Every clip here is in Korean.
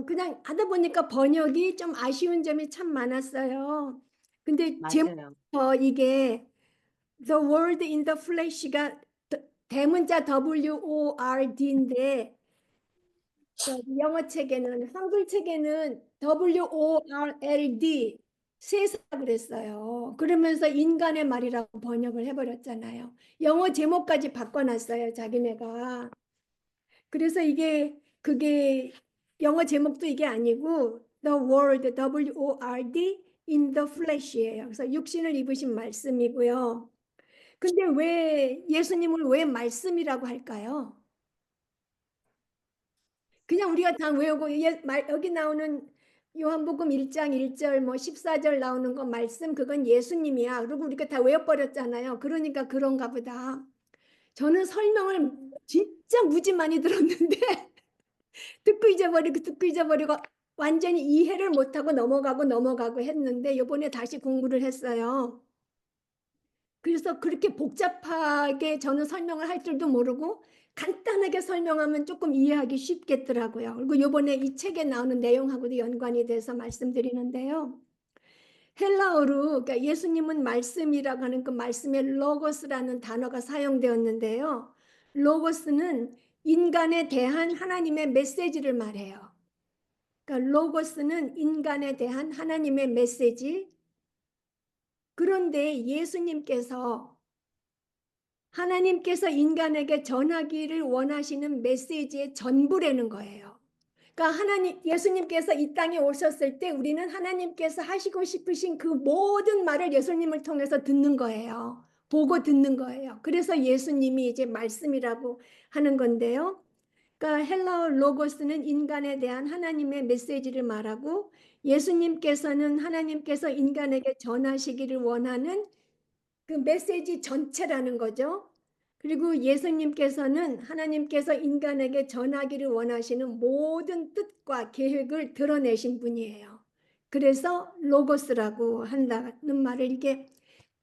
그냥 하다 보니까 번역이 좀 아쉬운 점이 참 많았어요. 근데 맞아요. 제목부터 이게 The Word in the Flesh가 대문자 WORD인데 영어 책에는 한글 책에는 WORLD 세사 그랬어요. 그러면서 인간의 말이라고 번역을 해버렸잖아요. 영어 제목까지 바꿔놨어요, 자기네가. 그래서 그게 영어 제목도 이게 아니고 The Word, WORD in the Flesh예요. 그래서 육신을 입으신 말씀이고요. 근데 왜 예수님을 왜 말씀이라고 할까요? 그냥 우리가 다 외우고 여기 나오는 요한복음 1장 1절 뭐 14절 나오는 거 말씀 그건 예수님이야. 그리고 우리가 다 외워버렸잖아요. 그러니까 그런가 보다. 저는 설명을 진짜 무지 많이 들었는데 듣고 잊어버리고 완전히 이해를 못하고 넘어가고 했는데 이번에 다시 공부를 했어요. 그래서 그렇게 복잡하게 저는 설명을 할 줄도 모르고 간단하게 설명하면 조금 이해하기 쉽겠더라고요. 그리고 이번에 이 책에 나오는 내용하고도 연관이 돼서 말씀드리는데요. 헬라어로 그러니까 예수님은 말씀이라고 하는 그 말씀에 로고스라는 단어가 사용되었는데요. 로고스는 인간에 대한 하나님의 메시지를 말해요. 그러니까 로고스는 인간에 대한 하나님의 메시지. 그런데 하나님께서 인간에게 전하기를 원하시는 메시지의 전부라는 거예요. 그러니까 예수님께서 이 땅에 오셨을 때 우리는 하나님께서 하시고 싶으신 그 모든 말을 예수님을 통해서 듣는 거예요. 보고 듣는 거예요. 그래서 예수님이 이제 말씀이라고 하는 건데요. 그러니까 헬라어 로고스는 인간에 대한 하나님의 메시지를 말하고 예수님께서는 하나님께서 인간에게 전하시기를 원하는 그 메시지 전체라는 거죠. 그리고 예수님께서는 하나님께서 인간에게 전하기를 원하시는 모든 뜻과 계획을 드러내신 분이에요. 그래서 로고스라고 한다는 말을 이게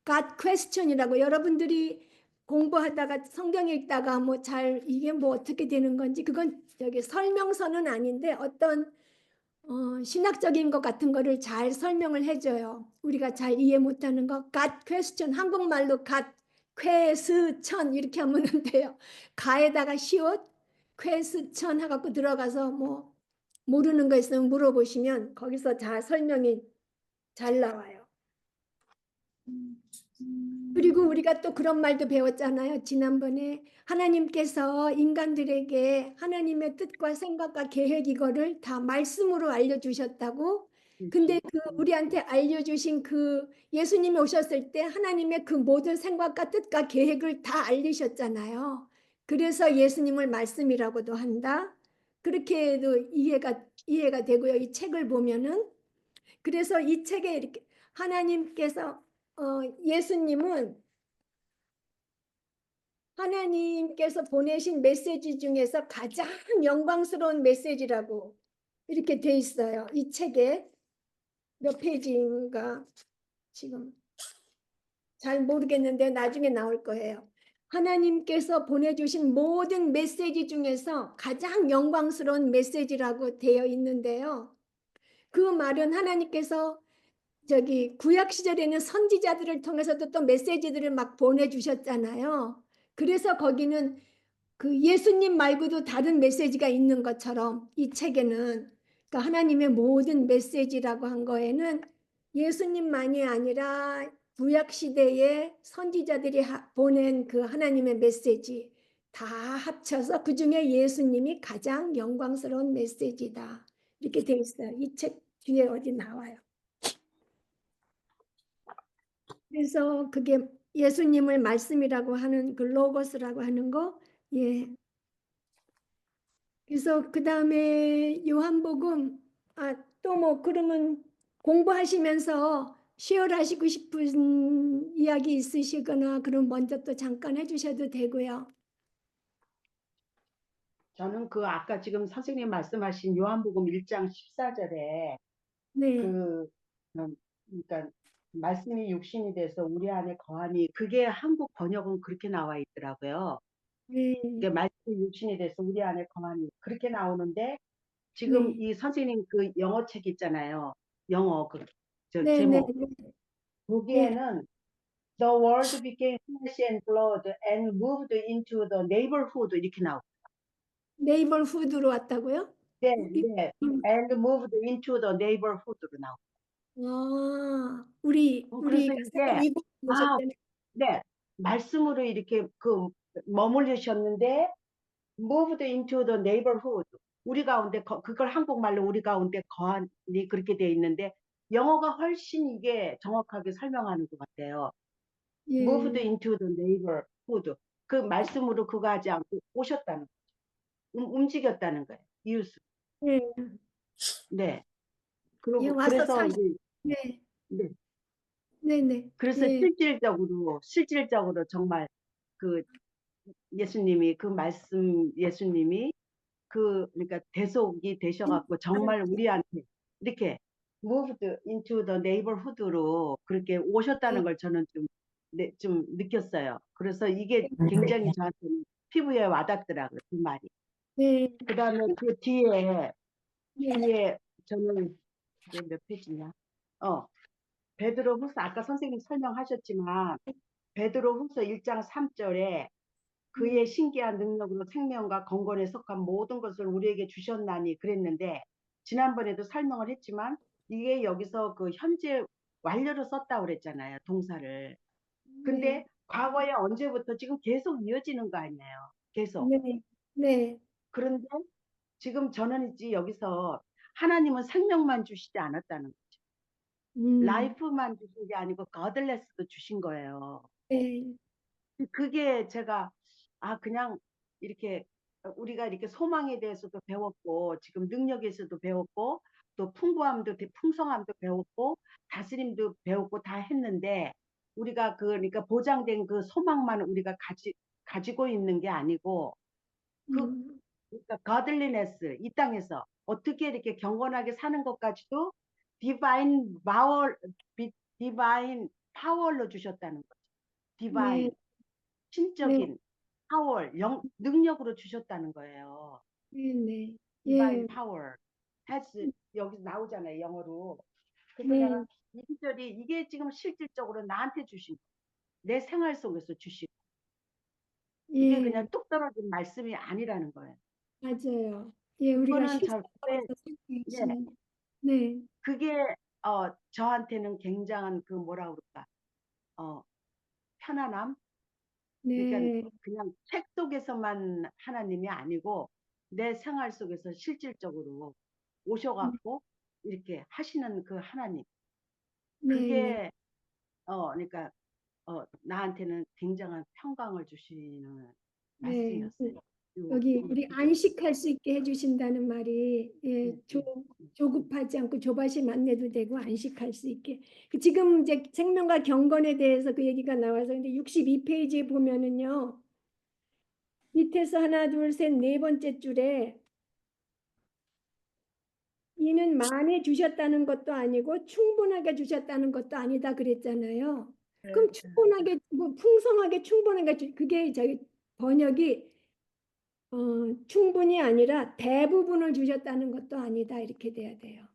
God question이라고 여러분들이 공부하다가 성경 읽다가 뭐 잘 이게 뭐 어떻게 되는 건지 그건 저기 설명서는 아닌데 어떤 신학적인 것 같은 거를 잘 설명을 해줘요. 우리가 잘 이해 못하는 거. God question 한국말로 God 퀘스천 이렇게 하면 돼요. 가에다가 시옷 퀘스천 해갖고 들어가서 뭐 모르는 거 있으면 물어보시면 거기서 잘 설명이 잘 나와요. 그리고 우리가 또 그런 말도 배웠잖아요. 지난번에 하나님께서 인간들에게 하나님의 뜻과 생각과 계획 이거를 다 말씀으로 알려주셨다고. 근데 그 우리한테 알려주신 그 예수님이 오셨을 때 하나님의 그 모든 생각과 뜻과 계획을 다 알리셨잖아요. 그래서 예수님을 말씀이라고도 한다. 그렇게도 이해가 되고요. 이 책을 보면은. 그래서 이 책에 이렇게 하나님께서 예수님은 하나님께서 보내신 메시지 중에서 가장 영광스러운 메시지라고 이렇게 돼 있어요. 이 책에 몇 페이지인가 지금 잘 모르겠는데 나중에 나올 거예요. 하나님께서 보내주신 모든 메시지 중에서 가장 영광스러운 메시지라고 되어 있는데요. 그 말은 하나님께서 저기 구약 시절에는 선지자들을 통해서도 또 메시지들을 막 보내주셨잖아요. 그래서 거기는 그 예수님 말고도 다른 메시지가 있는 것처럼 이 책에는 그러니까 하나님의 모든 메시지라고 한 거에는 예수님만이 아니라 구약 시대의 선지자들이 보낸 그 하나님의 메시지 다 합쳐서 그 중에 예수님이 가장 영광스러운 메시지다 이렇게 돼 있어요. 이 책 뒤에 어디 나와요. 그래서 그게 예수님을 말씀이라고 하는 그 로고스라고 하는 거, 예. 그래서 그 다음에 요한복음, 또 뭐 그러면 공부하시면서 쉐어하시고 싶은 이야기 있으시거나 그럼 먼저 또 잠깐 해주셔도 되고요. 저는 그 아까 지금 선생님 말씀하신 요한복음 1장 14절에 네, 그 그러니까 말씀이 육신이 돼서 우리 안에 거하니 그게 한국 번역은 그렇게 나와 있더라고요. 네, 그게 말씀이 육신이 돼서 우리 안에 거하니 그렇게 나오는데 지금 네. 이 선생님 그 영어 책 있잖아요. 영어 저 네, 네, 제목. 네. 네. 거기에는 The world became flesh and blood and moved into the neighborhood 이렇게 나오고. 네이버후드로 왔다고요? 네, 우리 네. And moved into the neighborhood로 나오고. 우리 그래서 가사님 이게 이거 아, 보셨다는. 네. 말씀으로 이렇게 머물르셨는데 moved into the neighborhood. 우리 가운데 그걸 한국말로 우리 가운데 거하니 그렇게 돼 있는데 영어가 훨씬 이게 정확하게 설명하는 것 같아요. moved 예, into the neighborhood. 그 말씀으로 그거 하지 않고 오셨다는 움직였다는 거예요. 이웃. 예, 네. 예, 그리고 와서 그래서 이제 네, 네. 네, 네, 그래서 예, 실질적으로 정말 그 예수님이 그 말씀 예수님이 그러니까 대속이 되셔갖고 정말 우리한테 이렇게 moved into the neighborhood로 그렇게 오셨다는 네, 걸 저는 좀 느꼈어요. 그래서 이게 굉장히 저한테는 피부에 와닿더라고요. 그 말이. 네, 그다음에 그 뒤에 네, 뒤에 저는 이게 몇 페이지냐? 어, 베드로후서 아까 선생님 설명하셨지만 베드로후서 1장 3절에 그의 신기한 능력으로 생명과 건건에 속한 모든 것을 우리에게 주셨나니 그랬는데 지난번에도 설명을 했지만 이게 여기서 그 현재 완료로 썼다고 그랬잖아요. 동사를. 네, 근데 과거에 언제부터 지금 계속 이어지는 거 아니에요. 계속. 네, 네, 그런데 지금 저는 이제 여기서 하나님은 생명만 주시지 않았다는 거죠. 음, 라이프만 주신 게 아니고 거들레스도 주신 거예요. 네, 그게 제가 그냥 이렇게 우리가 이렇게 소망에 대해서도 배웠고 지금 능력에서도 배웠고 또 풍성함도 배웠고 다스림도 배웠고 다 했는데 우리가 그러니까 보장된 그 소망만 우리가 가지고 있는 게 아니고 그 음, 그러니까 godliness 이 땅에서 어떻게 이렇게 경건하게 사는 것까지도 디바인 파워 디바인 파워로 주셨다는 거죠. 네, 디바인 네, 신적인 파워, 능력으로 주셨다는 거예요. 네, 네, divine 예, power. has 여기서 나오잖아요, 영어로. 그래서 내가 네, 이 구절이 이게 지금 실질적으로 나한테 주신 내 생활 속에서 주신 이게 예, 그냥 뚝 떨어진 말씀이 아니라는 거예요. 맞아요. 예, 우리가 그거는 실생활에서 예, 생각하시는, 네, 그게 저한테는 굉장한 그 뭐라 그럴까 어, 편안함. 그러니까 네, 그냥 책 속에서만 하나님이 아니고 내 생활 속에서 실질적으로 오셔갖고 이렇게 하시는 그 하나님. 네, 네. 그게 그러니까 나한테는 굉장한 평강을 주시는 네, 말씀이었어요. 여기 이 우리 구절. 안식할 수 있게 해주신다는 말이 예, 네, 네, 조급하지 않고 조바심 안 내도 되고 안식할 수 있게. 지금 이제 생명과 경건에 대해서 그 얘기가 나와서 근데 62페이지에 보면은요. 밑에서 하나, 둘, 셋, 네 번째 줄에 이는 많이 주셨다는 것도 아니고 충분하게 주셨다는 것도 아니다 그랬잖아요. 그럼 충분하게 뭐 풍성하게 충분하게 그게 저기 번역이 충분히 아니라 대부분을 주셨다는 것도 아니다 이렇게 돼야 돼요.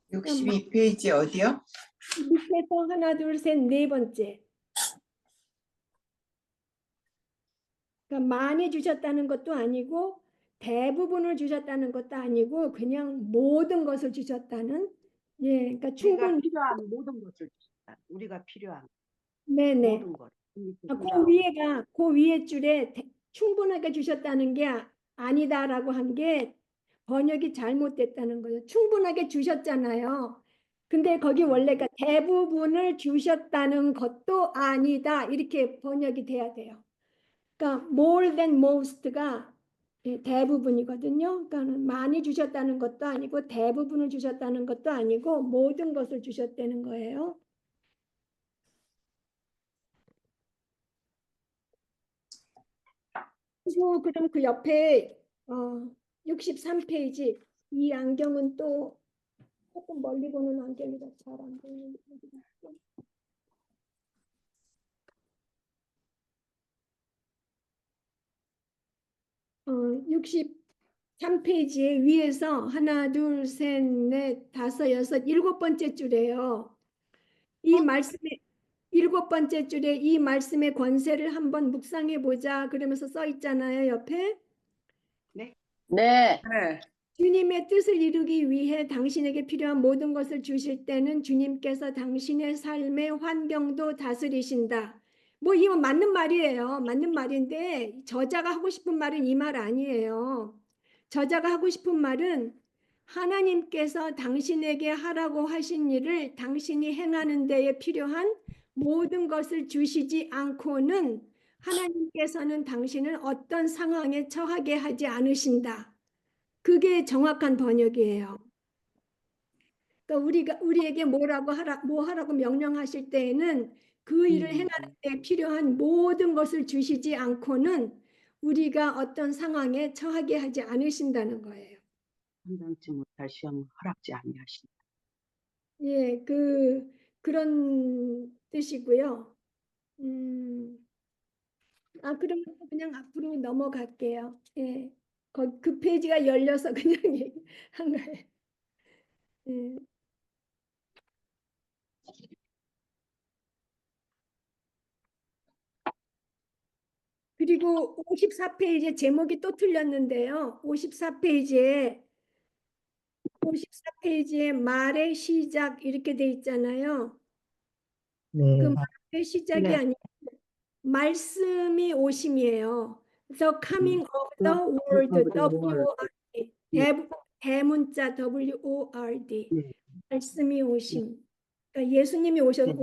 그러니까 62페이지 어디요? 밑에서 하나, 둘, 셋, 네 번째. 그러니까 많이 주셨다는 것도 아니고 대부분을 주셨다는 것도 아니고 그냥 모든 것을 주셨다는. 예, 그러니까 우리가 충분. 필요한 모든 것을 주셨다. 우리가 필요한 네네. 모든 것. 그 위에 줄에 충분하게 주셨다는 게 아니다라고 한 게 번역이 잘못됐다는 거예요. 충분하게 주셨잖아요. 근데 거기 원래가 대부분을 주셨다는 것도 아니다. 이렇게 번역이 돼야 돼요. 그러니까 more than most가 대부분이거든요. 그러니까 많이 주셨다는 것도 아니고 대부분을 주셨다는 것도 아니고 모든 것을 주셨다는 거예요. 그리고 그럼 그 옆에 63페이지 이 안경은 또 조금 멀리 보는 안경이라 잘 안 보이는. 60 3페이지에 위에서 하나, 둘, 셋, 넷, 다섯, 여섯, 일곱 번째 줄에요. 이 말씀의 일곱 번째 줄에 이 말씀의 권세를 한번 묵상해 보자 그러면서 써 있잖아요, 옆에. 네. 네. 네. 주님의 뜻을 이루기 위해 당신에게 필요한 모든 것을 주실 때는 주님께서 당신의 삶의 환경도 다스리신다. 뭐 이건 맞는 말이에요. 맞는 말인데 저자가 하고 싶은 말은 이 말 아니에요. 저자가 하고 싶은 말은 하나님께서 당신에게 하라고 하신 일을 당신이 행하는 데에 필요한 모든 것을 주시지 않고는 하나님께서는 당신을 어떤 상황에 처하게 하지 않으신다. 그게 정확한 번역이에요. 그러니까 우리에게 뭐 하라고 명령하실 때에는 그 일을 행하는 데 필요한 모든 것을 주시지 않고는 우리가 어떤 상황에 처하게 하지 않으신다는 거예요. 감당치 못할 시험을 허락지 아니하신다. 예, 그런 뜻이고요. 그럼 그냥 앞으로 넘어갈게요. 예, 그 페이지가 열려서 그냥 얘기한 거예요. 예. 그리고 54페이지에 제목이 또 틀렸는데요. 54페이지에 말의 시작 이렇게 돼 있잖아요. 그 네. 말의 시작이 네. 아니고 말씀이 오심이에요. The coming of the word, W-O-R-D. 네. 대문자 W-O-R-D. 네. 말씀이 네. 오심. 그러니까 예수님이 네. 오시는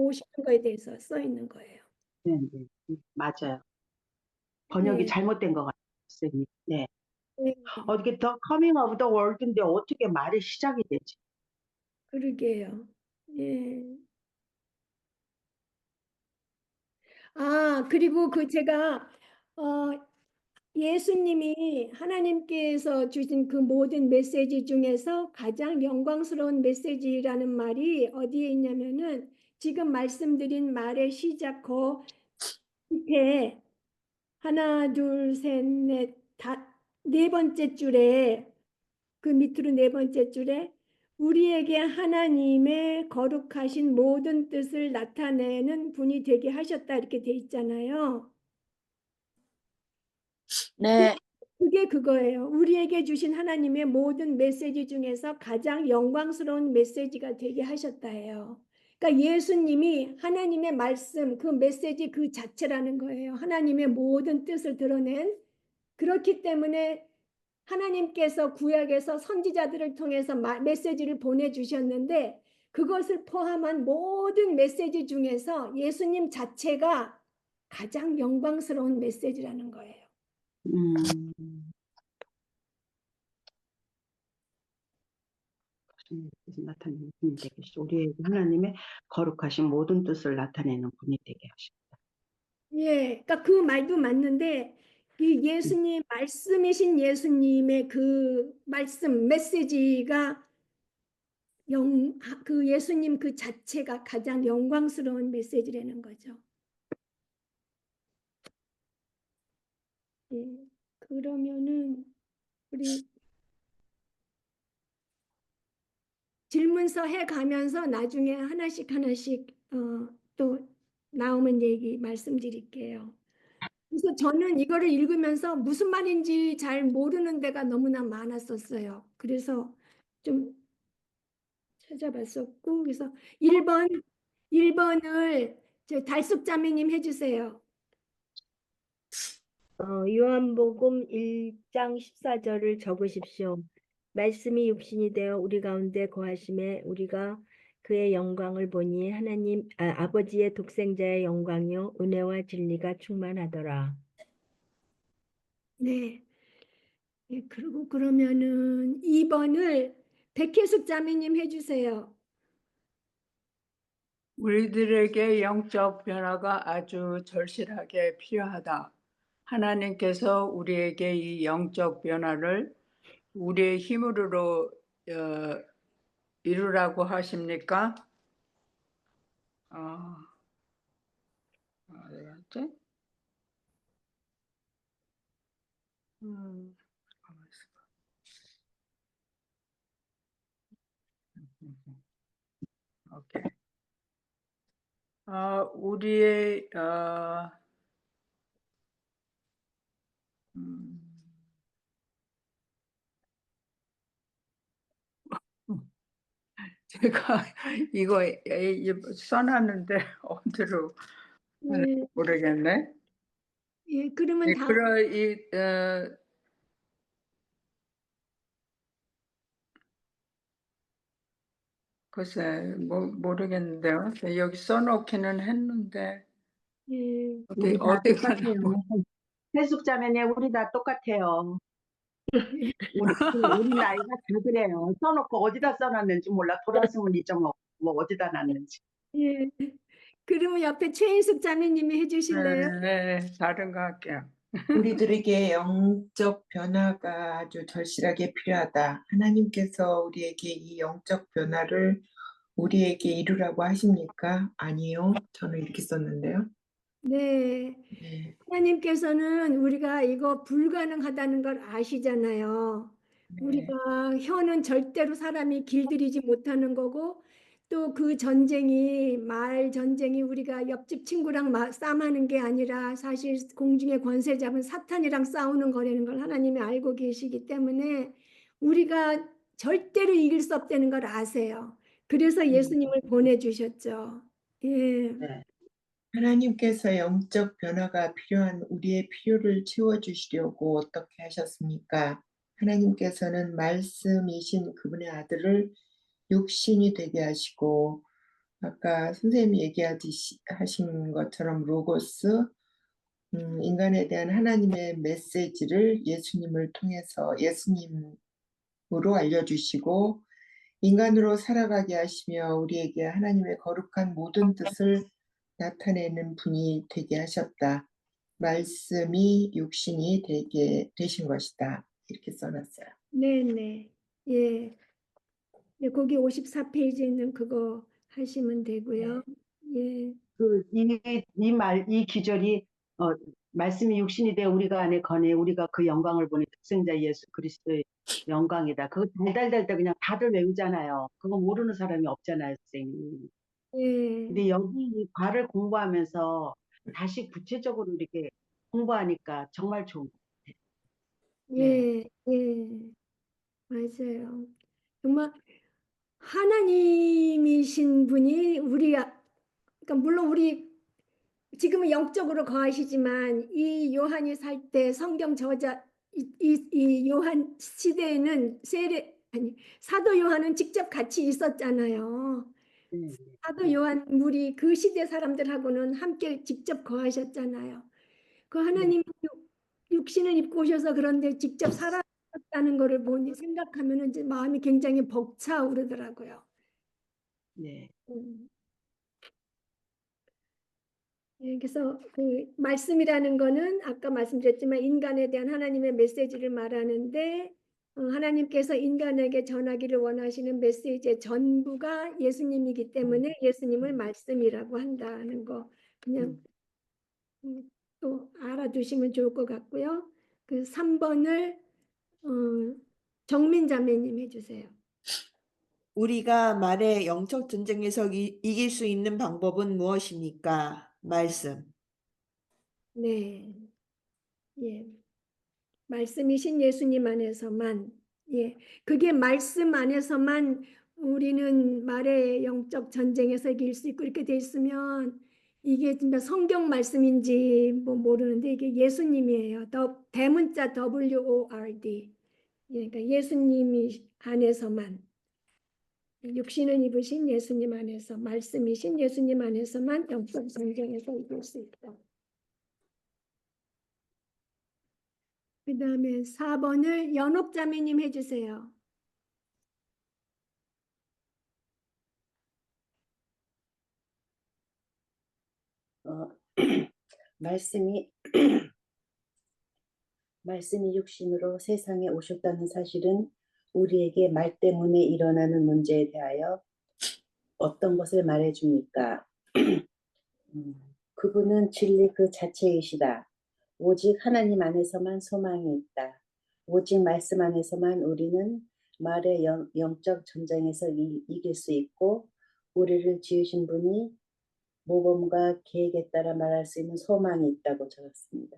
거에 대해서 써 있는 거예요. 네. 네. 맞아요. 번역이 네. 잘못된 것 같아요, 선생님. 네. 네. 어떻게 더 커밍 오브 더 월드인데 어떻게 말이 시작이 되지? 그러게요. 예. 그리고 제가 예수님이 하나님께서 주신 그 모든 메시지 중에서 가장 영광스러운 메시지라는 말이 어디에 있냐면은 지금 말씀드린 말의 시작 그 밑에 하나, 둘, 셋, 넷, 네 번째 줄에 그 밑으로 네 번째 줄에 우리에게 하나님의 거룩하신 모든 뜻을 나타내는 분이 되게 하셨다 이렇게 돼 있잖아요. 네. 그게 그거예요. 우리에게 주신 하나님의 모든 메시지 중에서 가장 영광스러운 메시지가 되게 하셨다예요. 그러니까 예수님이 하나님의 말씀, 그 메시지 그 자체라는 거예요. 하나님의 모든 뜻을 드러낸. 그렇기 때문에 하나님께서 구약에서 선지자들을 통해서 메시지를 보내주셨는데 그것을 포함한 모든 메시지 중에서 예수님 자체가 가장 영광스러운 메시지라는 거예요. 음, 뜻을 나타내는 분이 되게 하시고 우리에게 하나님의 거룩하신 모든 뜻을 나타내는 분이 되게 하시고. 예, 그러니까 그 말도 맞는데 이 예수님 말씀이신 예수님의 그 말씀 메시지가 그 예수님 그 자체가 가장 영광스러운 메시지라는 거죠. 예, 그러면은 우리 질문서 해 가면서 나중에 하나씩 또 나오면 얘기 말씀드릴게요. 그래서 저는 이거를 읽으면서 무슨 말인지 잘 모르는 데가 너무나 많았었어요. 그래서 좀 찾아봤었고 그래서 1번을 저 달숙자매님 해주세요. 요한복음 1장 14절을 적으십시오. 말씀이 육신이 되어 우리 가운데 거하심에 우리가 그의 영광을 보니 아버지의 독생자의 영광이요 은혜와 진리가 충만하더라. 네. 예, 그리고 그러면은 2번을 백혜숙 자매님 해주세요. 우리들에게 영적 변화가 아주 절실하게 필요하다. 하나님께서 우리에게 이 영적 변화를 우리의 힘으로 이루라고 하십니까? 어디였지? 가만 있어봐. 오케이. 우리의 음, 제가 이거 써놨는데 어디로 예, 모르겠네. 예, 그러면 다 그러 글쎄 모르겠는데요. 여기 써놓기는 했는데 예, 어디 우리 다 어디 똑같아요. 해숙자매님 우리 다 똑같아요. 우리 나이가 다 그래요. 써놓고 어디다 써놨는지 몰라. 돌아서면 잊어먹고 뭐 어디다 놨는지. 예. 그러면 옆에 최인숙 자매님이 해주실래요? 네, 다른 거 할게요. 우리들에게 영적 변화가 아주 절실하게 필요하다. 하나님께서 우리에게 이 영적 변화를 우리에게 이루라고 하십니까? 아니요. 저는 이렇게 썼는데요. 네. 네. 하나님께서는 우리가 이거 불가능하다는 걸 아시잖아요. 네. 우리가 혀는 절대로 사람이 길들이지 못하는 거고 또 그 전쟁이 말 전쟁이 우리가 옆집 친구랑 싸움하는 게 아니라 사실 공중의 권세 잡은 사탄이랑 싸우는 거라는 걸 하나님이 알고 계시기 때문에 우리가 절대로 이길 수 없다는 걸 아세요. 그래서 예수님을 보내주셨죠. 예. 네. 하나님께서 영적 변화가 필요한 우리의 필요를 채워주시려고 어떻게 하셨습니까? 하나님께서는 말씀이신 그분의 아들을 육신이 되게 하시고 아까 선생님이 얘기하신 것처럼 로고스, 인간에 대한 하나님의 메시지를 예수님을 통해서 예수님으로 알려주시고 인간으로 살아가게 하시며 우리에게 하나님의 거룩한 모든 뜻을 나타내는 분이 되게 하셨다. 말씀이 육신이 되게 되신 것이다. 이렇게 써놨어요. 네네. 예. 네, 거기 54페이지에 있는 그거 하시면 되고요. 예. 이 기절이 말씀이 육신이 되어 우리가 안에 거내 우리가 그 영광을 보니 독생자 예수 그리스도의 영광이다. 그거 달달달 그냥 다들 외우잖아요. 그거 모르는 사람이 없잖아요, 선생님. 예. 근데 여기 이 과를 공부하면서 다시 구체적으로 이렇게 공부하니까 정말 좋은 것 같아요. 네. 예. 예. 맞아요. 정말 하나님이신 분이 그러니까 물론 우리 지금은 영적으로 거하시지만 이 요한이 살 때 성경 저자 이 요한 시대에는 사도 요한은 직접 같이 있었잖아요. 네. 사도 요한 물이 그 시대 사람들하고는 함께 직접 거하셨잖아요. 그 하나님 육신을 입고 오셔서 그런데 직접 살아셨다는 거를 보니 생각하면 이제 마음이 굉장히 벅차오르더라고요. 네. 예, 그래서 그 말씀이라는 거는 아까 말씀드렸지만 인간에 대한 하나님의 메시지를 말하는데 하나님께서 인간에게 전하기를 원하시는 메시지의 전부가 예수님이기 때문에 예수님을 말씀이라고 한다는 거 그냥 또 알아두시면 좋을 것 같고요. 그 3번을 정민 자매님 해주세요. 우리가 말의 영적 전쟁에서 이길 수 있는 방법은 무엇입니까? 말씀. 네. 예. 말씀이신 예수님 안에서만, 예. 그게 말씀 안에서만 우리는 말의 영적 전쟁에서 이길 수 있고 이렇게 돼 있으면 이게 진짜 성경 말씀인지 뭐 모르는데 이게 예수님이에요. 대문자 WORD. 예, 그러니까 예수님이 안에서만 육신을 입으신 예수님 안에서 말씀이신 예수님 안에서만 영적 전쟁에서 이길 수 있다. 그 다음에 4번을 연옥자매님 해주세요. 말씀이 말씀이 육신으로 세상에 오셨다는 사실은 우리에게 말 때문에 일어나는 문제에 대하여 어떤 것을 말해줍니까? 그분은 진리 그 자체이시다. 오직 하나님 안에서만 소망이 있다. 오직 말씀 안에서만 우리는 말의 영적 전쟁에서 이길 수 있고 우리를 지으신 분이 모범과 계획에 따라 말할 수 있는 소망이 있다고 적었습니다.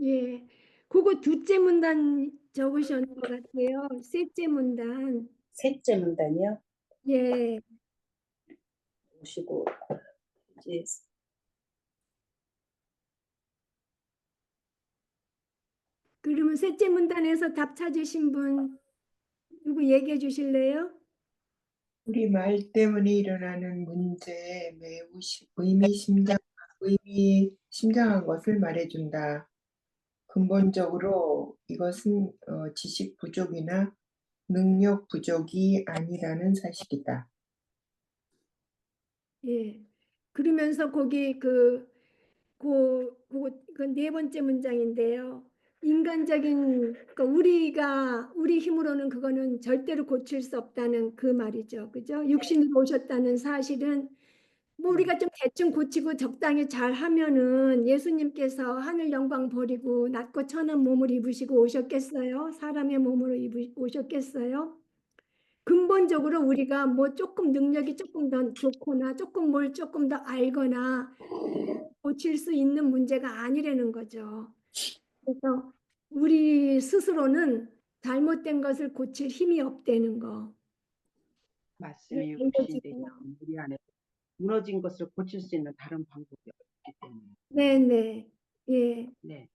예. 그거 두째 문단 적으셨는 것 같아요. 셋째 문단. 셋째 문단이요. 예. 보시고 이제 그러면 셋째 문단에서 답 찾으신 분 누구 얘기해 주실래요? 우리 말 때문에 일어나는 문제에 매우 의미심장한 것을 말해준다. 근본적으로 이것은 지식 부족이나 능력 부족이 아니라는 사실이다. 예. 그러면서 거기 네 번째 문장인데요. 인간적인 그러니까 우리 힘으로는 그거는 절대로 고칠 수 없다는 그 말이죠. 그죠? 육신으로 오셨다는 사실은 뭐 우리가 좀 대충 고치고 적당히 잘 하면은 예수님께서 하늘 영광 버리고 낮고 천한 몸을 입으시고 오셨겠어요? 사람의 몸으로 오셨겠어요? 근본적으로 우리가 뭐 조금 능력이 조금 더 좋거나 조금 뭘 조금 더 알거나 고칠 수 있는 문제가 아니라는 거죠. 그래서 우리 스스로는 잘못된 것을 고칠 힘이 없다는 거. 말씀이 이런 육신이 되신 거지요. 우리 안에 무너진 것을 고칠 수 있는 다른 방법이 없기 때문에. 네네. 예. 네.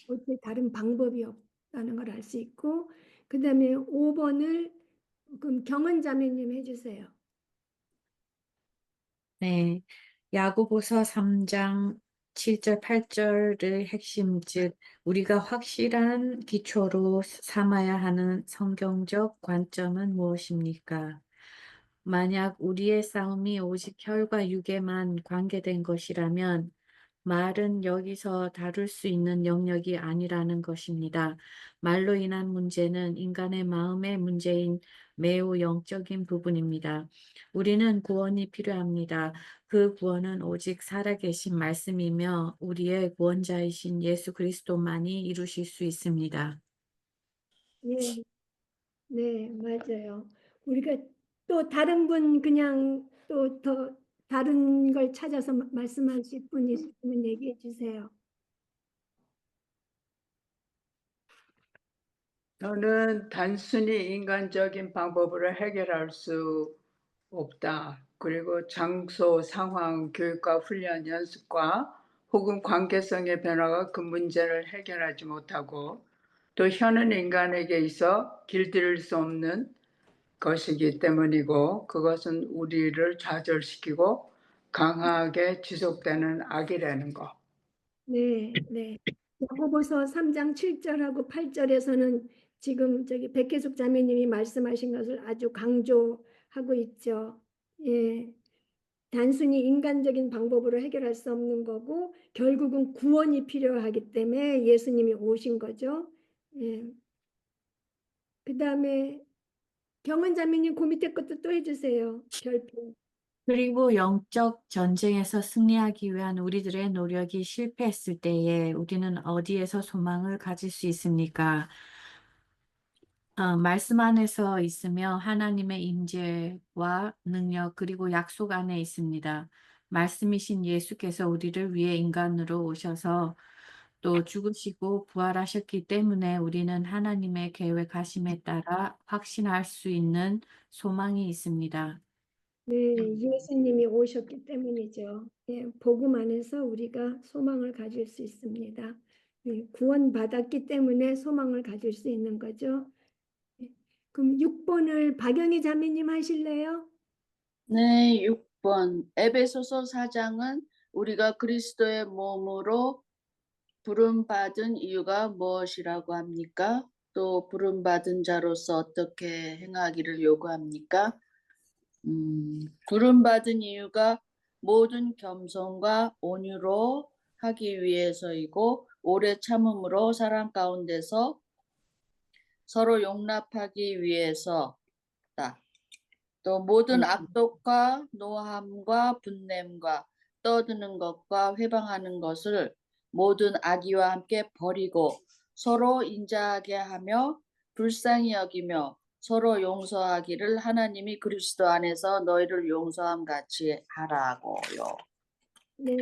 고칠 다른 방법이 없다는 걸 알 수 있고, 그 다음에 5번을 그럼 경은 자매님 해주세요. 네, 야고보서 3장 7절, 8절의 핵심, 즉 우리가 확실한 기초로 삼아야 하는 성경적 관점은 무엇입니까? 만약 우리의 싸움이 오직 혈과 육에만 관계된 것이라면 말은 여기서 다룰 수 있는 영역이 아니라는 것입니다. 말로 인한 문제는 인간의 마음의 문제인 매우 영적인 부분입니다. 우리는 구원이 필요합니다. 그 구원은 오직 살아계신 말씀이며 우리의 구원자이신 예수 그리스도만이 이루실 수 있습니다. 예, 네, 맞아요. 우리가 또 다른 분 그냥 또 더 다른 걸 찾아서 말씀하실 분 있으면 얘기해 주세요. 저는 단순히 인간적인 방법으로 해결할 수 없다. 그리고 장소, 상황, 교육과 훈련, 연습과 혹은 관계성의 변화가 그 문제를 해결하지 못하고 또 현은 인간에게 있어 길들일 수 없는 것이기 때문이고 그것은 우리를 좌절시키고 강하게 지속되는 악이라는 거. 네, 네. 야고보서 3장 7절하고 8절에서는 지금 저기 백혜숙 자매님이 말씀하신 것을 아주 강조하고 있죠. 예. 단순히 인간적인 방법으로 해결할 수 없는 거고 결국은 구원이 필요하기 때문에 예수님이 오신 거죠. 예. 그다음에 경은 자매님 그 밑에 것도 또 해주세요. 별표. 그리고 영적 전쟁에서 승리하기 위한 우리들의 노력이 실패했을 때에 우리는 어디에서 소망을 가질 수 있습니까? 말씀 안에서 있으며 하나님의 임재와 능력 그리고 약속 안에 있습니다. 말씀이신 예수께서 우리를 위해 인간으로 오셔서 또 죽으시고 부활하셨기 때문에 우리는 하나님의 계획하심에 따라 확신할 수 있는 소망이 있습니다. 네, 예수님이 오셨기 때문이죠. 예, 복음 안에서 우리가 소망을 가질 수 있습니다. 예, 구원받았기 때문에 소망을 가질 수 있는 거죠. 예, 그럼 6번을 박영희 자매님 하실래요? 네, 6번. 에베소서 4장은 우리가 그리스도의 몸으로 부름받은 이유가 무엇이라고 합니까? 또 부름받은 자로서 어떻게 행하기를 요구합니까? 부름받은 이유가 모든 겸손과 온유로 하기 위해서이고 오래 참음으로 사랑 가운데서 서로 용납하기 위해서다. 또 모든 악독과 노함과 분냄과 떠드는 것과 회방하는 것을 모든 악의와 함께 버리고 서로 인자하게 하며 불쌍히 여기며 서로 용서하기를 하나님이 그리스도 안에서 너희를 용서함 같이 하라고요. 네.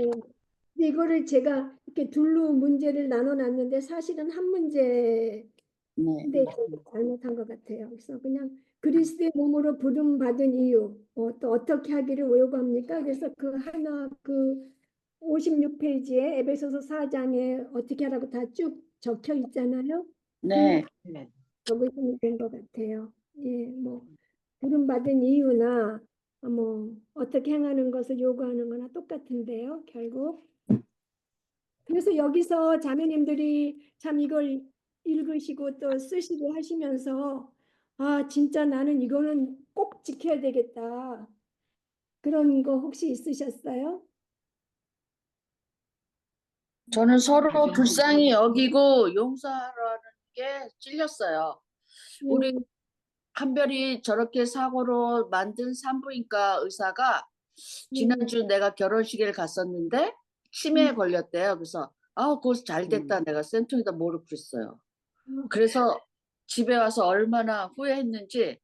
근데 이거를 제가 이렇게 둘로 문제를 나눠놨는데 사실은 한 문제 네. 근데 잘못한 것 같아요. 그래서 그냥 그리스도의 몸으로 부름 받은 이유, 또 어떻게 하기를 요구합니까? 그래서 그 하나 그 56페이지에 에베소서 4장에 어떻게 하라고 다 쭉 적혀 있잖아요. 네. 네. 적으시면 된 것 같아요. 예, 뭐 부름 받은 이유나 뭐 어떻게 행하는 것을 요구하는 거나 똑같은데요. 결국 그래서 여기서 자매님들이 참 이걸 읽으시고 또 쓰시고 하시면서 아, 진짜 나는 이거는 꼭 지켜야 되겠다. 그런 거 혹시 있으셨어요? 저는 서로 불쌍히 여기고 용서하라는 게 찔렸어요. 우리 음, 한별이 저렇게 사고로 만든 산부인과 의사가 지난주 내가 결혼식에 갔었는데 치매에 걸렸대요. 그래서 그거 잘 됐다. 내가 센통에다 뭐를 그랬어요. 그래서 집에 와서 얼마나 후회했는지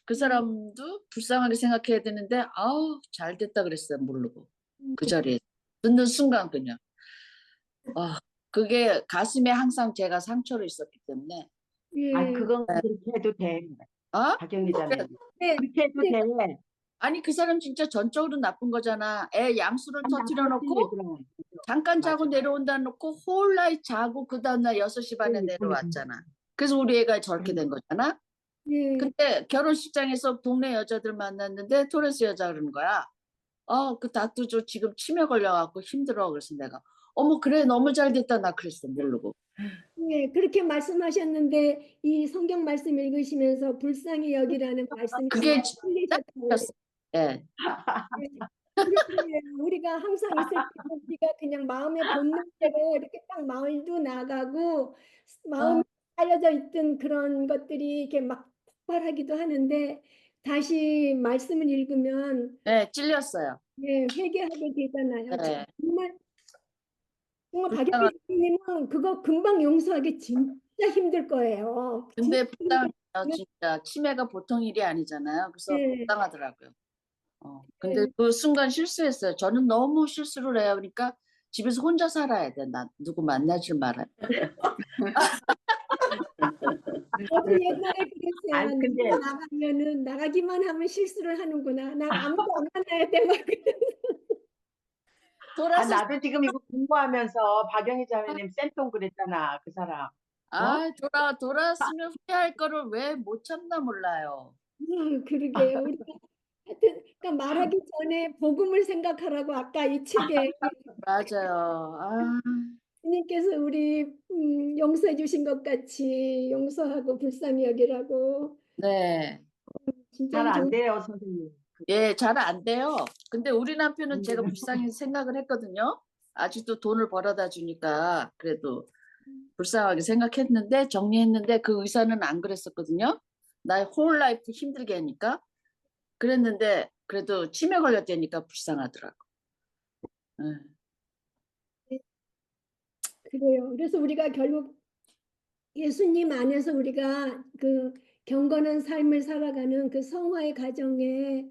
그 사람도 불쌍하게 생각해야 되는데 잘 됐다 그랬어요. 모르고 그 자리에 듣는 순간 그냥 그게 가슴에 항상 제가 상처로 있었기 때문에 아, 예. 그건 그렇게 해도 돼. 박영희 자매님. 네, 그렇게 해도 돼. 아니 그 사람 진짜 전적으로 나쁜 거잖아. 애 양수를 터뜨려 놓고 그럼. 잠깐 자고 맞아. 내려온다 놓고 홀라이 자고 그 다음날 6시 반에 내려왔잖아. 그래서 우리 애가 저렇게 된 거잖아. 예. 근데 결혼식장에서 동네 여자들 만났는데 토레스 여자 그러는 거야. 그 다투죠. 지금 치매 걸려갖고 힘들어. 그래서 내가 어머 그래 너무 잘 됐다 나 그랬어 모르고. 예, 그렇게 말씀하셨는데 이 성경 말씀 읽으시면서 불쌍히 여기라는 말씀이 그게 아마 진짜 틀리셨다고 틀렸어. 예. 그렇게 우리가 항상 있을 때 우리가 그냥 마음의 본능대로 이렇게 딱 말도 나가고 마음이 쌓여져 있던 그런 것들이 이렇게 막 폭발하기도 하는데 다시 말씀을 읽으면 네, 찔렸어요. 예, 회개하게 되잖아요. 네. 정말 불쌍한 박영희 님은 그거 금방 용서하기 진짜 힘들 거예요. 근데 진짜 불쌍해요. 힘들- 진짜 치매가 보통 일이 아니잖아요. 그래서 예, 불쌍하더라고요. 근데 예. 그 순간 실수했어요. 저는 너무 실수를 해요. 그러니까 집에서 혼자 살아야 돼. 나 누구 만나지 말아요. 저도 옛날에 그랬어요. 아니, 근데 누가 나가면은 나가기만 하면 실수를 하는구나. 난 아무도 안 만나야 돼. 막 돌아서 나도 지금 이거 공부하면서 박영희 자매님 센통 그랬잖아. 그 사람. 돌아왔으면 후회할 거를 왜 못 참나 몰라요. 그러게요. 우리가 하여튼 그러니까 말하기 전에 복음을 생각하라고 아까 이 책에 맞아요. 주님께서 우리 용서해 주신 것 같이 용서하고 불쌍히 여기라고 네. 진짜 잘 이 안 돼요, 선생님. 예, 잘 안 돼요. 근데 우리 남편은 안 제가 돼요. 불쌍히 생각을 했거든요. 아직도 돈을 벌어다 주니까 그래도 불쌍하게 생각했는데 정리했는데 그 의사는 안 그랬었거든요. 나의 홀 라이프 힘들게 하니까 그랬는데 그래도 치매 걸렸다니까 불쌍하더라고. 그래요. 그래서 우리가 결국 예수님 안에서 우리가 그 경건한 삶을 살아가는 그 성화의 과정에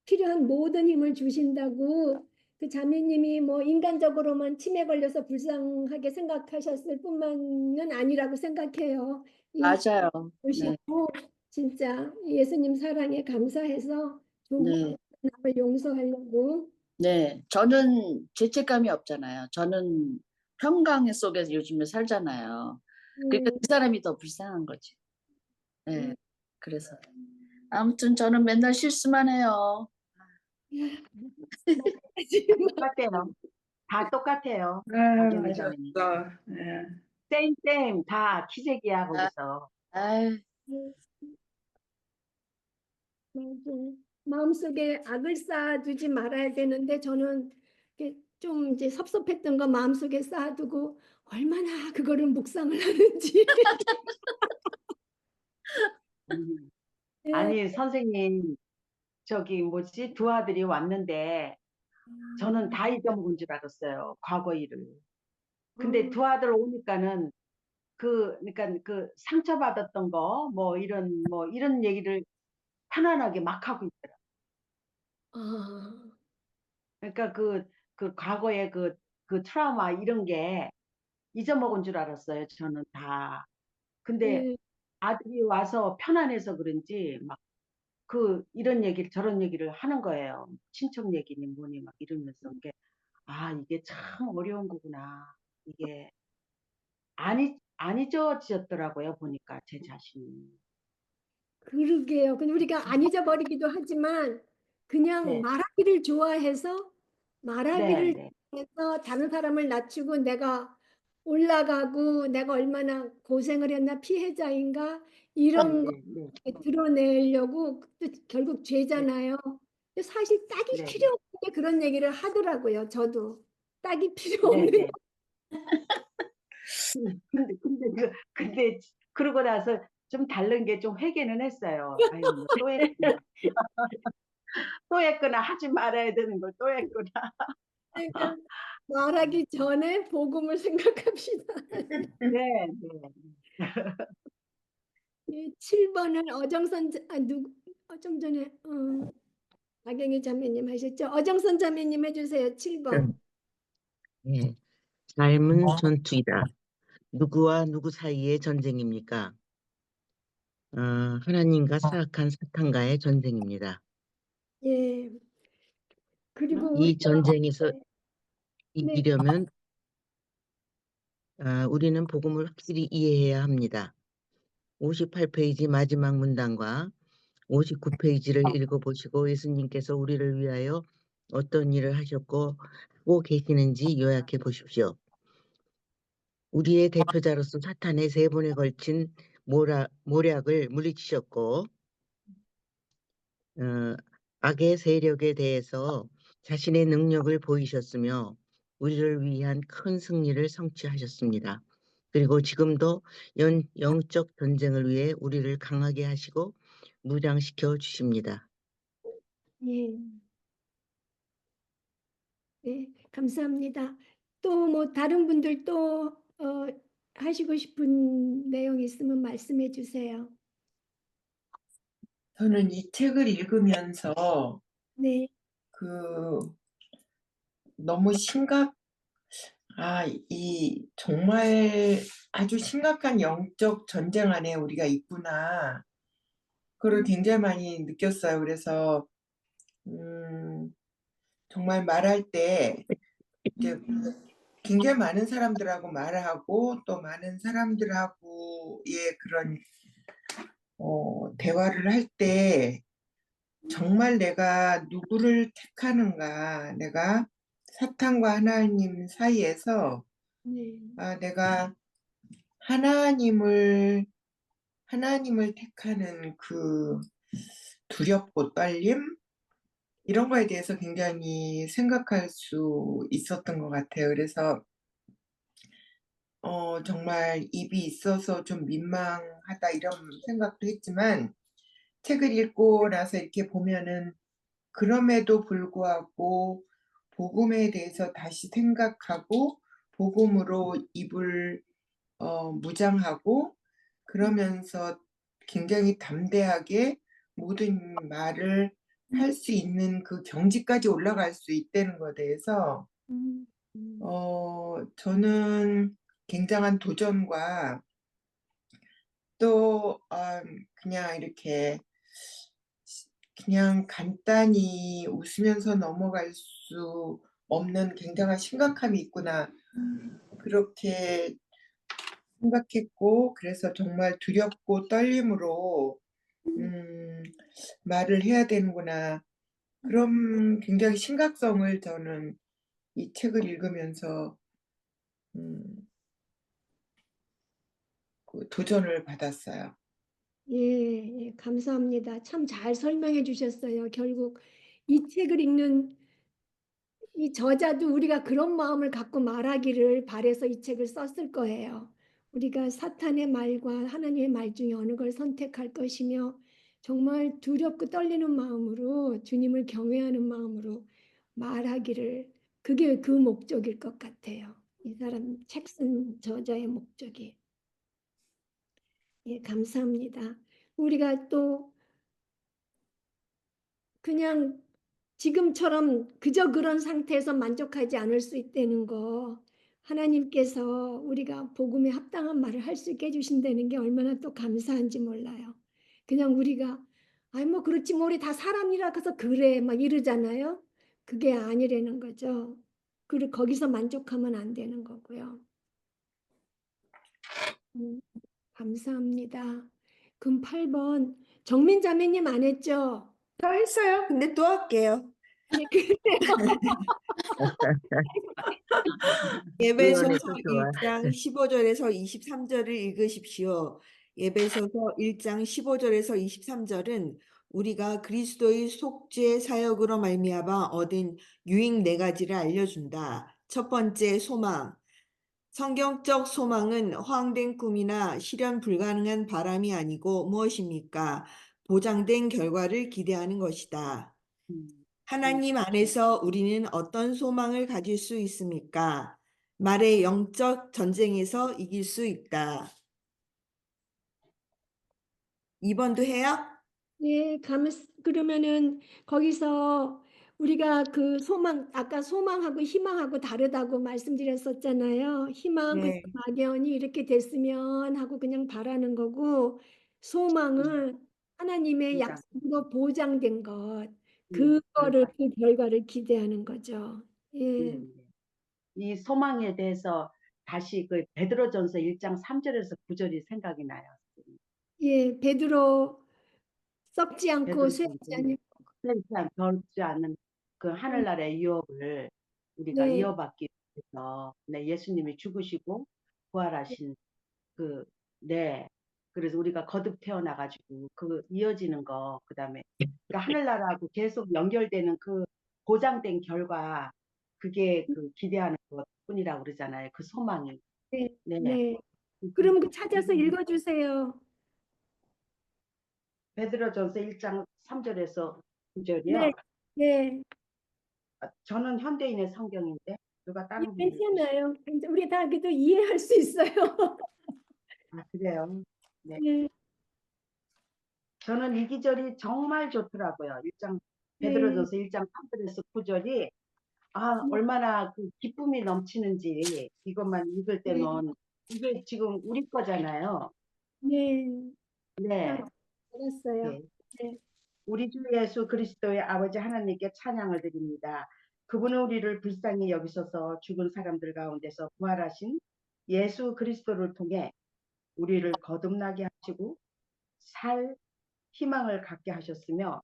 필요한 모든 힘을 주신다고 그 자매님이 뭐 인간적으로만 치매 걸려서 불쌍하게 생각하셨을 뿐만은 아니라고 생각해요. 이 맞아요. 네, 보시고 진짜 예수님 사랑에 감사해서 네, 남을 용서하려고 네. 저는 죄책감이 없잖아요. 저는 평강 속에서 요즘에 살잖아요. 그러니까 그 사람이 더 불쌍한 거지. 네, 그래서 아무튼 저는 맨날 실수만 해요. 똑같아요. 다 똑같아요. 박영희 자매님. 맞았어. 예. 쌤, 다 키재기야, 거기서. 아유, 마음속에 악을 쌓아두지 말아야 되는데 저는 이렇게 좀 이제 섭섭했던 거 마음속에 쌓아두고 얼마나 그거를 묵상을 하는지. 음. 예. 아니, 선생님, 저기 뭐지? 두 아들이 왔는데 저는 다 잊어먹은 줄 알았어요. 과거 일을. 근데 두 아들 오니까는 그러니까 그 상처받았던 거, 뭐 이런 얘기를 편안하게 막 하고 있더라. 아, 그러니까 그 과거의 그 트라우마 이런 게 잊어먹은 줄 알았어요, 저는 다. 근데 예. 아들이 와서 편안해서 그런지 막 이런 얘기를 저런 얘기를 하는 거예요. 친척 얘기니 뭐니 막 이러면서. 이게 이게 참 어려운 거구나. 이게 안 잊어지더라고요, 보니까 제 자신이. 그러게요. 근데 우리가 안 잊어버리기도 하지만 그냥 네, 말하기를 좋아해서 네, 말하기를 네, 해서 다른 사람을 낮추고 내가 올라가고 내가 얼마나 고생을 했나 피해자인가 네, 이런 거 네, 네, 드러내려고 또 결국 네, 죄잖아요. 근데 사실 딱이 네, 필요 없는데 그런 얘기를 하더라고요. 저도 딱이 필요 네, 없는 네. 근데 그러고 나서 좀 다른 게 좀 회개는 했어요. 아유, 뭐또 했구나. 또 했구나. 하지 말아야 되는 걸 또 했구나. 거니까 말하기 전에 복음을 생각합시다. 네, 네. 7번은 어정선 누구 좀 전에 박영희 자매님 하셨죠? 어정선 자매님 해주세요. 7번. 예, 삶은 전투이다. 누구와 누구 사이의 전쟁입니까? 하나님과 사악한 사탄과의 전쟁입니다. 예. 그리고 이 우리가 전쟁에서 네, 이기려면 우리는 복음을 확실히 이해해야 합니다. 58페이지 마지막 문단과 59페이지를 읽어보시고 예수님께서 우리를 위하여 어떤 일을 하셨고 하고 계시는지 요약해 보십시오. 우리의 대표자로서 사탄의 3번에 걸친 모략을 물리치셨고 악의 세력에 대해서 자신의 능력을 보이셨으며 우리를 위한 큰 승리를 성취하셨습니다. 그리고 지금도 영적 전쟁을 위해 우리를 강하게 하시고 무장시켜 주십니다. 예. 네, 감사합니다. 또 뭐 다른 분들 또 하시고 싶은 내용 있으면 말씀해 주세요. 저는 이 책을 읽으면서 네, 그 너무 정말 아주 심각한 영적 전쟁 안에 우리가 있구나. 그걸 굉장히 많이 느꼈어요. 그래서 정말 말할 때 이제 굉장히 많은 사람들하고 말하고 또 많은 사람들하고의 그런 대화를 할 때 정말 내가 누구를 택하는가, 내가 사탄과 하나님 사이에서 네, 내가 하나님을 택하는 그 두렵고 떨림 이런 거에 대해서 굉장히 생각할 수 있었던 것 같아요. 그래서 정말 입이 있어서 좀 민망하다 이런 생각도 했지만 책을 읽고 나서 이렇게 보면은 그럼에도 불구하고 복음에 대해서 다시 생각하고 복음으로 입을 무장하고 그러면서 굉장히 담대하게 모든 말을 할 수 있는 그 경지까지 올라갈 수 있다는 것에 대해서 음, 음, 저는 굉장한 도전과 또 그냥 이렇게 그냥 간단히 웃으면서 넘어갈 수 없는 굉장한 심각함이 있구나. 그렇게 생각했고 그래서 정말 두렵고 떨림으로 말을 해야 되는구나. 그런 굉장히 심각성을 저는 이 책을 읽으면서 도전을 받았어요. 예, 예, 감사합니다. 참 잘 설명해 주셨어요. 결국 이 책을 읽는 이 저자도 우리가 그런 마음을 갖고 말하기를 바래서 이 책을 썼을 거예요. 우리가 사탄의 말과 하나님의 말 중에 어느 걸 선택할 것이며 정말 두렵고 떨리는 마음으로 주님을 경외하는 마음으로 말하기를 그게 그 목적일 것 같아요. 이 사람 책 쓴 저자의 목적이. 예, 감사합니다. 우리가 또 그냥 지금처럼 그저 그런 상태에서 만족하지 않을 수 있다는 거, 하나님께서 우리가 복음에 합당한 말을 할 수 있게 해주신다는 게 얼마나 또 감사한지 몰라요. 그냥 우리가 아이 뭐 그렇지 뭐 우리 다 사람이라 해서 그래 막 이러잖아요. 그게 아니라는 거죠. 그리고 거기서 만족하면 안 되는 거고요. 감사합니다. 그럼 8번 정민 자매님 안 했죠? 저 했어요. 근데 또 할게요. 네, 그래요. 의원의 예배소서 소소와 1장 15절에서 23절을 읽으십시오. 예배소서 1장 15절에서 23절은 우리가 그리스도의 속죄 사역으로 말미암아 얻은 유익 4가지를 알려준다. 첫 번째, 소망. 성경적 소망은 허황된 꿈이나 실현 불가능한 바람이 아니고 무엇입니까? 보장된 결과를 기대하는 것이다. 하나님 안에서 우리는 어떤 소망을 가질 수 있습니까? 말의 영적 전쟁에서 이길 수 있다. 2번도 해요? 예, 그러면은 거기서 우리가 그 소망, 아까 소망하고 희망하고 다르다고 말씀드렸었잖아요. 희망, 그 네. 막연히 이렇게 됐으면 하고 그냥 바라는 거고, 소망은 하나님의 보장. 약속으로 보장된 것, 결과. 그 결과를 기대하는 거죠. 예, 네. 이 소망에 대해서 다시 그 베드로전서 1장 3절에서 9절이 생각이 나요. 예, 베드로 썩지 않고 쇠하지 베드로전서 않는, 덜지 않는 그 하늘나라의 유업을 우리가 네, 이어받기 위해서 네, 예수님이 죽으시고 부활하신 그 네. 그래서 우리가 거듭 태어나가지고 그 이어지는 거 그다음에 그러니까 하늘나라하고 계속 연결되는 그 보장된 결과 그게 그 기대하는 것뿐이라고 그러잖아요. 그 소망이. 네, 네. 네. 그럼 그 찾아서 읽어주세요. 베드로전서 1장 3절에서 9절이요. 네, 네. 저는 현대인의 성경인데 누가 예, 다른 분이 괜찮아요. 우리 다 그래도 이해할 수 있어요. 아 그래요. 네. 네, 저는 이 기절이 정말 좋더라고요. 네, 베드로전서 1장 3절에서 9절이 아 얼마나 그 기쁨이 넘치는지 이것만 읽을 네, 때는 이게 지금 우리 거잖아요. 네. 네. 알았어요. 네. 네, 우리 주 예수 그리스도의 아버지 하나님께 찬양을 드립니다. 그분은 우리를 불쌍히 여기셔서 죽은 사람들 가운데서 부활하신 예수 그리스도를 통해 우리를 거듭나게 하시고 살 희망을 갖게 하셨으며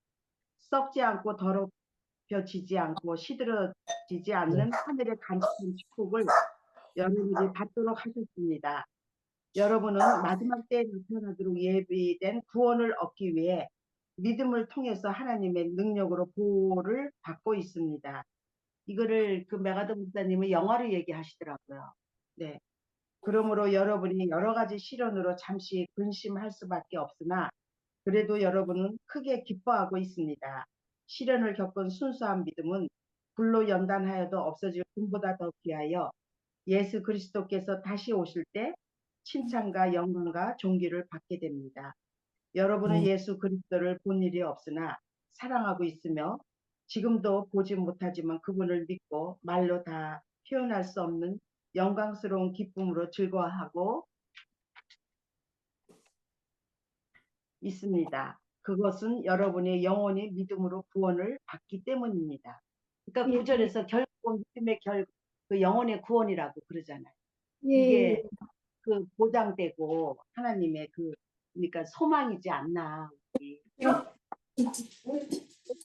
썩지 않고 더럽혀지지 않고 시들어지지 않는 하늘의 간직한 축복을 여러분이 받도록 하셨습니다. 여러분은 마지막 때에 나타나도록 예비된 구원을 얻기 위해 믿음을 통해서 하나님의 능력으로 보호를 받고 있습니다. 이거를 그 메가더 목사님은 영어로 얘기하시더라고요. 네. 그러므로 여러분이 여러 가지 시련으로 잠시 근심할 수밖에 없으나 그래도 여러분은 크게 기뻐하고 있습니다. 시련을 겪은 순수한 믿음은 불로 연단하여도 없어질 금보다 더 귀하여 예수 그리스도께서 다시 오실 때 칭찬과 영광과 존귀를 받게 됩니다. 여러분은 예수 그리스도를 본 일이 없으나 사랑하고 있으며 지금도 보지 못하지만 그분을 믿고 말로 다 표현할 수 없는 영광스러운 기쁨으로 즐거워하고 있습니다. 그것은 여러분의 영혼이 믿음으로 구원을 받기 때문입니다. 그러니까 예, 9절에서 결국 믿음의 그 영혼의 구원이라고 그러잖아요. 예, 이게 그 보장되고 하나님의 그러니까 소망이지 않나.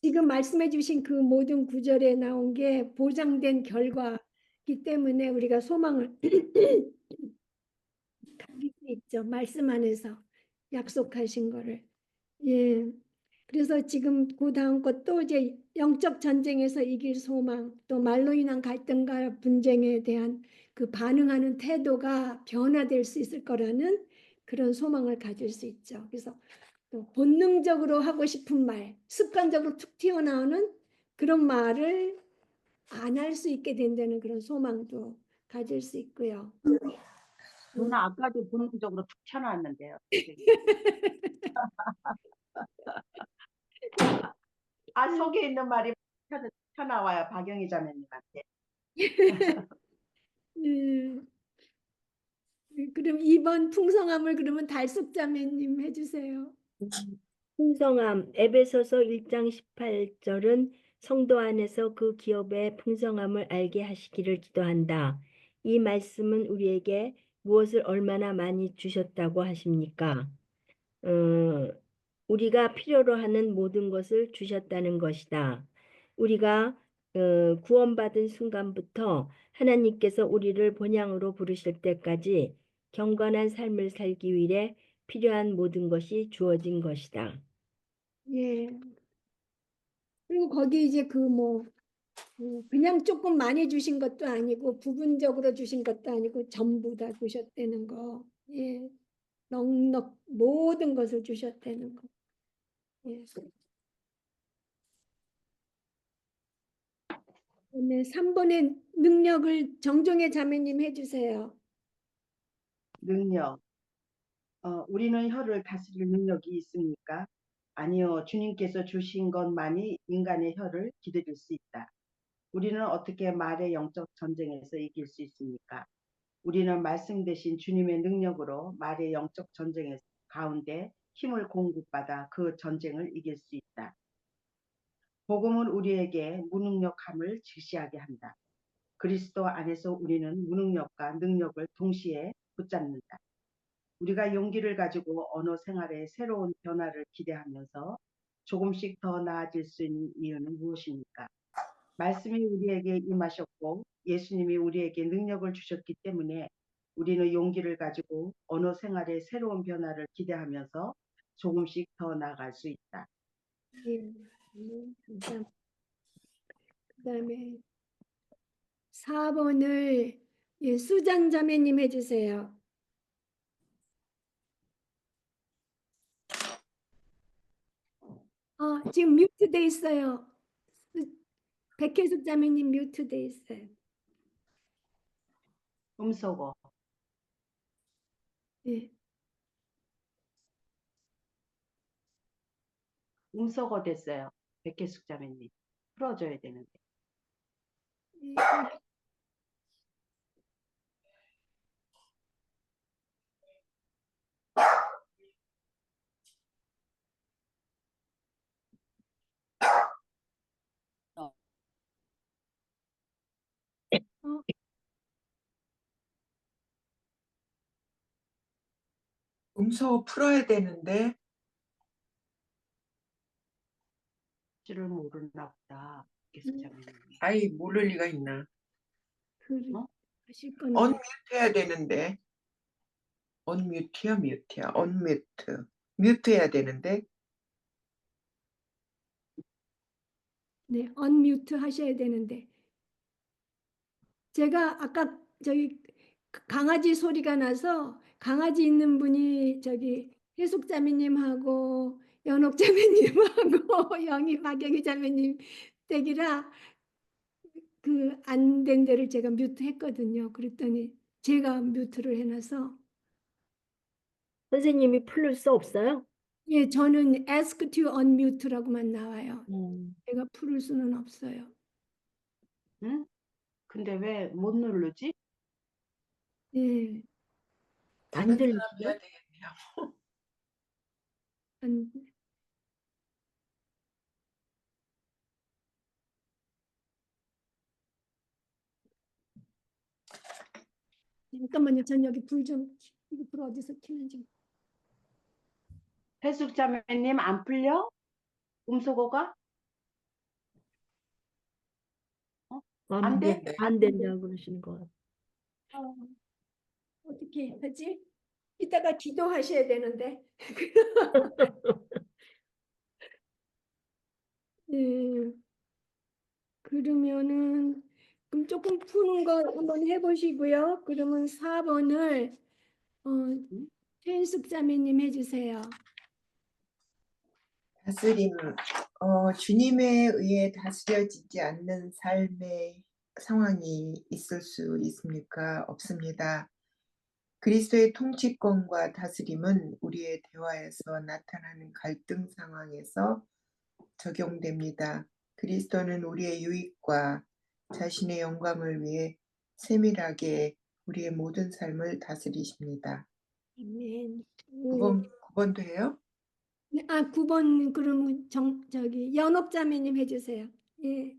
지금 말씀해주신 그 모든 구절에 나온 게 보장된 결과이기 때문에 우리가 소망을 가질 수 있죠. 말씀 안에서 약속하신 거를. 예. 그래서 지금 그 다음 것도 이제 영적 전쟁에서 이길 소망, 또 말로 인한 갈등과 분쟁에 대한 그 반응하는 태도가 변화될 수 있을 거라는 그런 소망을 가질 수 있죠. 그래서 또 본능적으로 하고 싶은 말, 습관적으로 툭 튀어나오는 그런 말을 안 할 수 있게 된다는 그런 소망도 가질 수 있고요. 누나 아까도 본능적으로 툭 튀어나왔는데요. 속에 있는 말이 튀어나와요. 박영희 자매님한테. 음, 그럼 2번 풍성함을 그러면 달숙자매님 해주세요. 풍성함, 에베소서 1장 18절은 성도 안에서 그 기업의 풍성함을 알게 하시기를 기도한다. 이 말씀은 우리에게 무엇을 얼마나 많이 주셨다고 하십니까? 우리가 필요로 하는 모든 것을 주셨다는 것이다. 우리가 구원받은 순간부터 하나님께서 우리를 본향으로 부르실 때까지 경건한 삶을 살기 위해 필요한 모든 것이 주어진 것이다. 예. 그리고 거기 이제 그냥 조금 많이 주신 것도 아니고 부분적으로 주신 것도 아니고 전부 다 주셨다는 거. 예. 넉넉 모든 것을 주셨다는 거. 예. 그다음에 3번의 능력을 정종의 자매님 해주세요. 능력. 우리는 혀를 다스릴 능력이 있습니까? 아니요. 주님께서 주신 것만이 인간의 혀를 기다릴 수 있다. 우리는 어떻게 말의 영적 전쟁에서 이길 수 있습니까? 우리는 말씀 대신 주님의 능력으로 말의 영적 전쟁 가운데 힘을 공급받아 그 전쟁을 이길 수 있다. 복음은 우리에게 무능력함을 직시하게 한다. 그리스도 안에서 우리는 무능력과 능력을 동시에 붙잡는다. 우리가 용기를 가지고 언어 생활의 새로운 변화를 기대하면서 조금씩 더 나아질 수 있는 이유는 무엇입니까? 말씀이 우리에게 임하셨고 예수님이 우리에게 능력을 주셨기 때문에 우리는 용기를 가지고 언어 생활의 새로운 변화를 기대하면서 조금씩 더 나아갈 수 있다. 예. 그다음에 4번을 예, 수잔 자매님 해주세요. 지금 뮤트 돼 있어요. 백혜숙 자매님 뮤트 돼 있어요. 음소거. 예. 음소거 됐어요. 백혜숙 자매님. 풀어줘야 되는데. 예. 어, 음소 풀어야 되는데 줄을 모르나 보다. 백혜숙 자매님. 아이 모를 리가 있나. 그 어? 하실 건데. 언뮤트 해야 되는데. 언뮤트야 뮤트야. 언뮤트. 뮤트 해야 되는데. 네, 언뮤트 하셔야 되는데. 제가 아까 저기 강아지 소리가 나서 강아지 있는 분이 저기 혜숙 자매님하고 연옥 자매님하고 영희 박영희 자매님 댁이라 그 안 된 데를 제가 뮤트 했거든요. 그랬더니 제가 뮤트를 해놔서 선생님이 풀 수 없어요? 예, 저는 ask to unmute라고만 나와요. 음. 제가 풀을 수는 없어요. 응? 근데 왜 못 누르지? 예, 안 다른 사람 들리시죠? 해야 되겠네요. 안- 잠깐만요. 전 여기 이거 불 어디서 켜는지. 혜숙 자매님 안 풀려? 음소거가? 안 돼? 네. 안 된다고 그러시는 것 같아요. 어, 어떻게 하지? 이따가 기도하셔야 되는데. 예, 그러면은 그럼 조금 푸는 거 한번 해보시고요. 그러면 4번을 최인숙 자매님 해주세요. 다스림. 주님에 의해 다스려지지 않는 삶의 상황이 있을 수 있습니까? 없습니다. 그리스도의 통치권과 다스림은 우리의 대화에서 나타나는 갈등 상황에서 적용됩니다. 그리스도는 우리의 유익과 자신의 영광을 위해 세밀하게 우리의 모든 삶을 다스리십니다. 아멘. 9번도 해요? 네, 9번 그러면 저기 연옥자매님 해주세요. 예.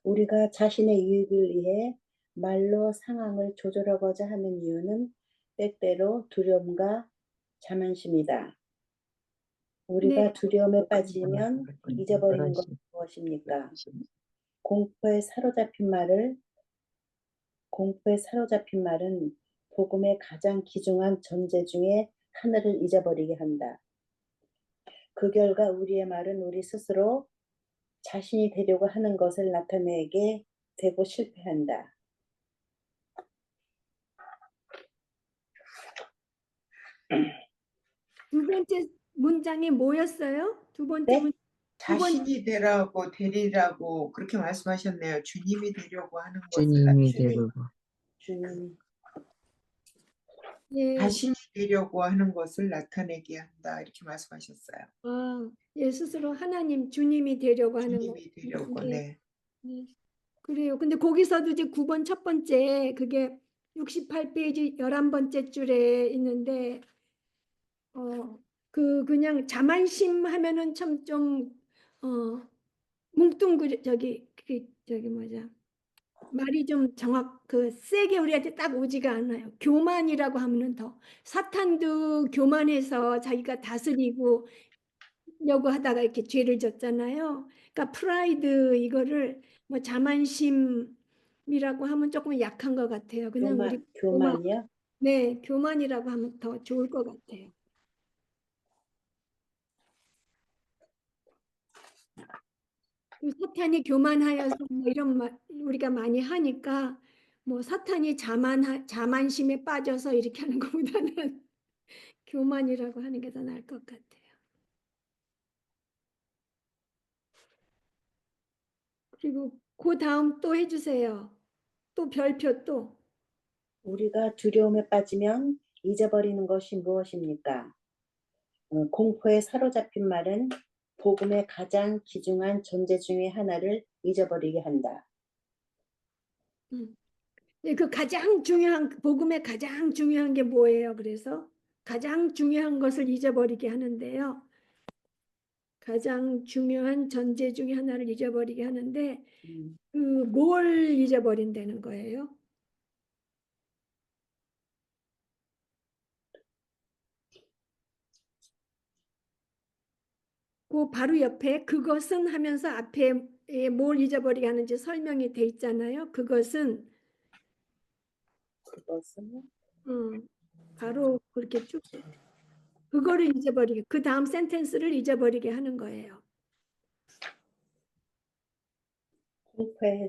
우리가 자신의 유익을 위해 말로 상황을 조절하고자 하는 이유는 때때로 두려움과 자만심이다. 우리가 두려움에 빠지면 잊어버리는 것은 무엇입니까? 공포에 사로잡힌 말은 복음의 가장 귀중한 전제 중에 하나를 잊어버리게 한다. 그 결과 우리의 말은 우리 스스로 자신이 되려고 하는 것을 나타내게 되고 실패한다. 두 번째 문장이 뭐였어요? 두 번째 네? 문 자신이 되리라고 그렇게 말씀하셨네요. 주님이 되려고 하는 것을 주님이 주님, 되려고. 주님, 예. 자신이 되려고 하는 것을 나타내게 한다. 이렇게 말씀하셨어요. 예, 스스로 하나님 주님이 되려고 하는 거. 주님이 되려고. 예. 네. 네. 그래요. 근데 거기서도 이제 9번 첫 번째 그게 68페이지 11번째 줄에 있는데 그냥 자만심 하면은 참 좀 뭉뚱그려 저기 뭐죠? 말이 좀 세게 우리한테 딱 오지가 않아요. 교만이라고 하면은 더 사탄도 교만해서 자기가 다스리고 려고 하다가 이렇게 죄를 졌잖아요. 그러니까 프라이드 이거를 뭐 자만심이라고 하면 조금 약한 것 같아요. 그냥 우리 교만이요? 네, 교만이라고 하면 더 좋을 것 같아요. 그 사탄이 교만하여서 뭐 이런 말 우리가 많이 하니까 뭐 사탄이 자만심에 빠져서 이렇게 하는 것보다는 교만이라고 하는 게 더 나을 것 같아요. 그리고 그 다음 또 해주세요. 또 별표 또. 우리가 두려움에 빠지면 잊어버리는 것이 무엇입니까? 공포에 사로잡힌 말은 복음의 가장 귀중한 존재 중에 하나를 잊어버리게 한다. 네, 그 가장 중요한 복음의 가장 중요한 게 뭐예요? 그래서 가장 중요한 것을 잊어버리게 하는데요. 가장 중요한 전제 중에 하나를 잊어버리게 하는데 그 뭘 잊어버린다는 거예요? 그 바로 옆에 그것은 하면서 앞에 뭘 잊어버리게 하는지 설명이 돼 있잖아요. 그것은 바로 그렇게 쭉 그거를 잊어버리게 그 다음 센텐스를 잊어버리게 하는 거예요. 공포에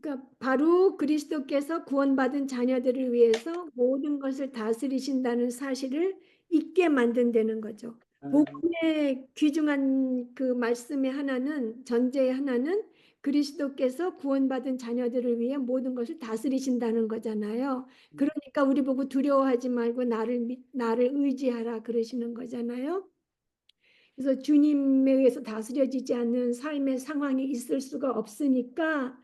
그러니까 바로 그리스도께서 구원받은 자녀들을 위해서 모든 것을 다스리신다는 사실을 잊게 만든다는 거죠. 복음의 귀중한 그 말씀의 하나는 전제의 하나는 그리스도께서 구원받은 자녀들을 위해 모든 것을 다스리신다는 거잖아요. 그러니까 우리 보고 두려워하지 말고 나를 의지하라 그러시는 거잖아요. 그래서 주님에 의해서 다스려지지 않는 삶의 상황이 있을 수가 없으니까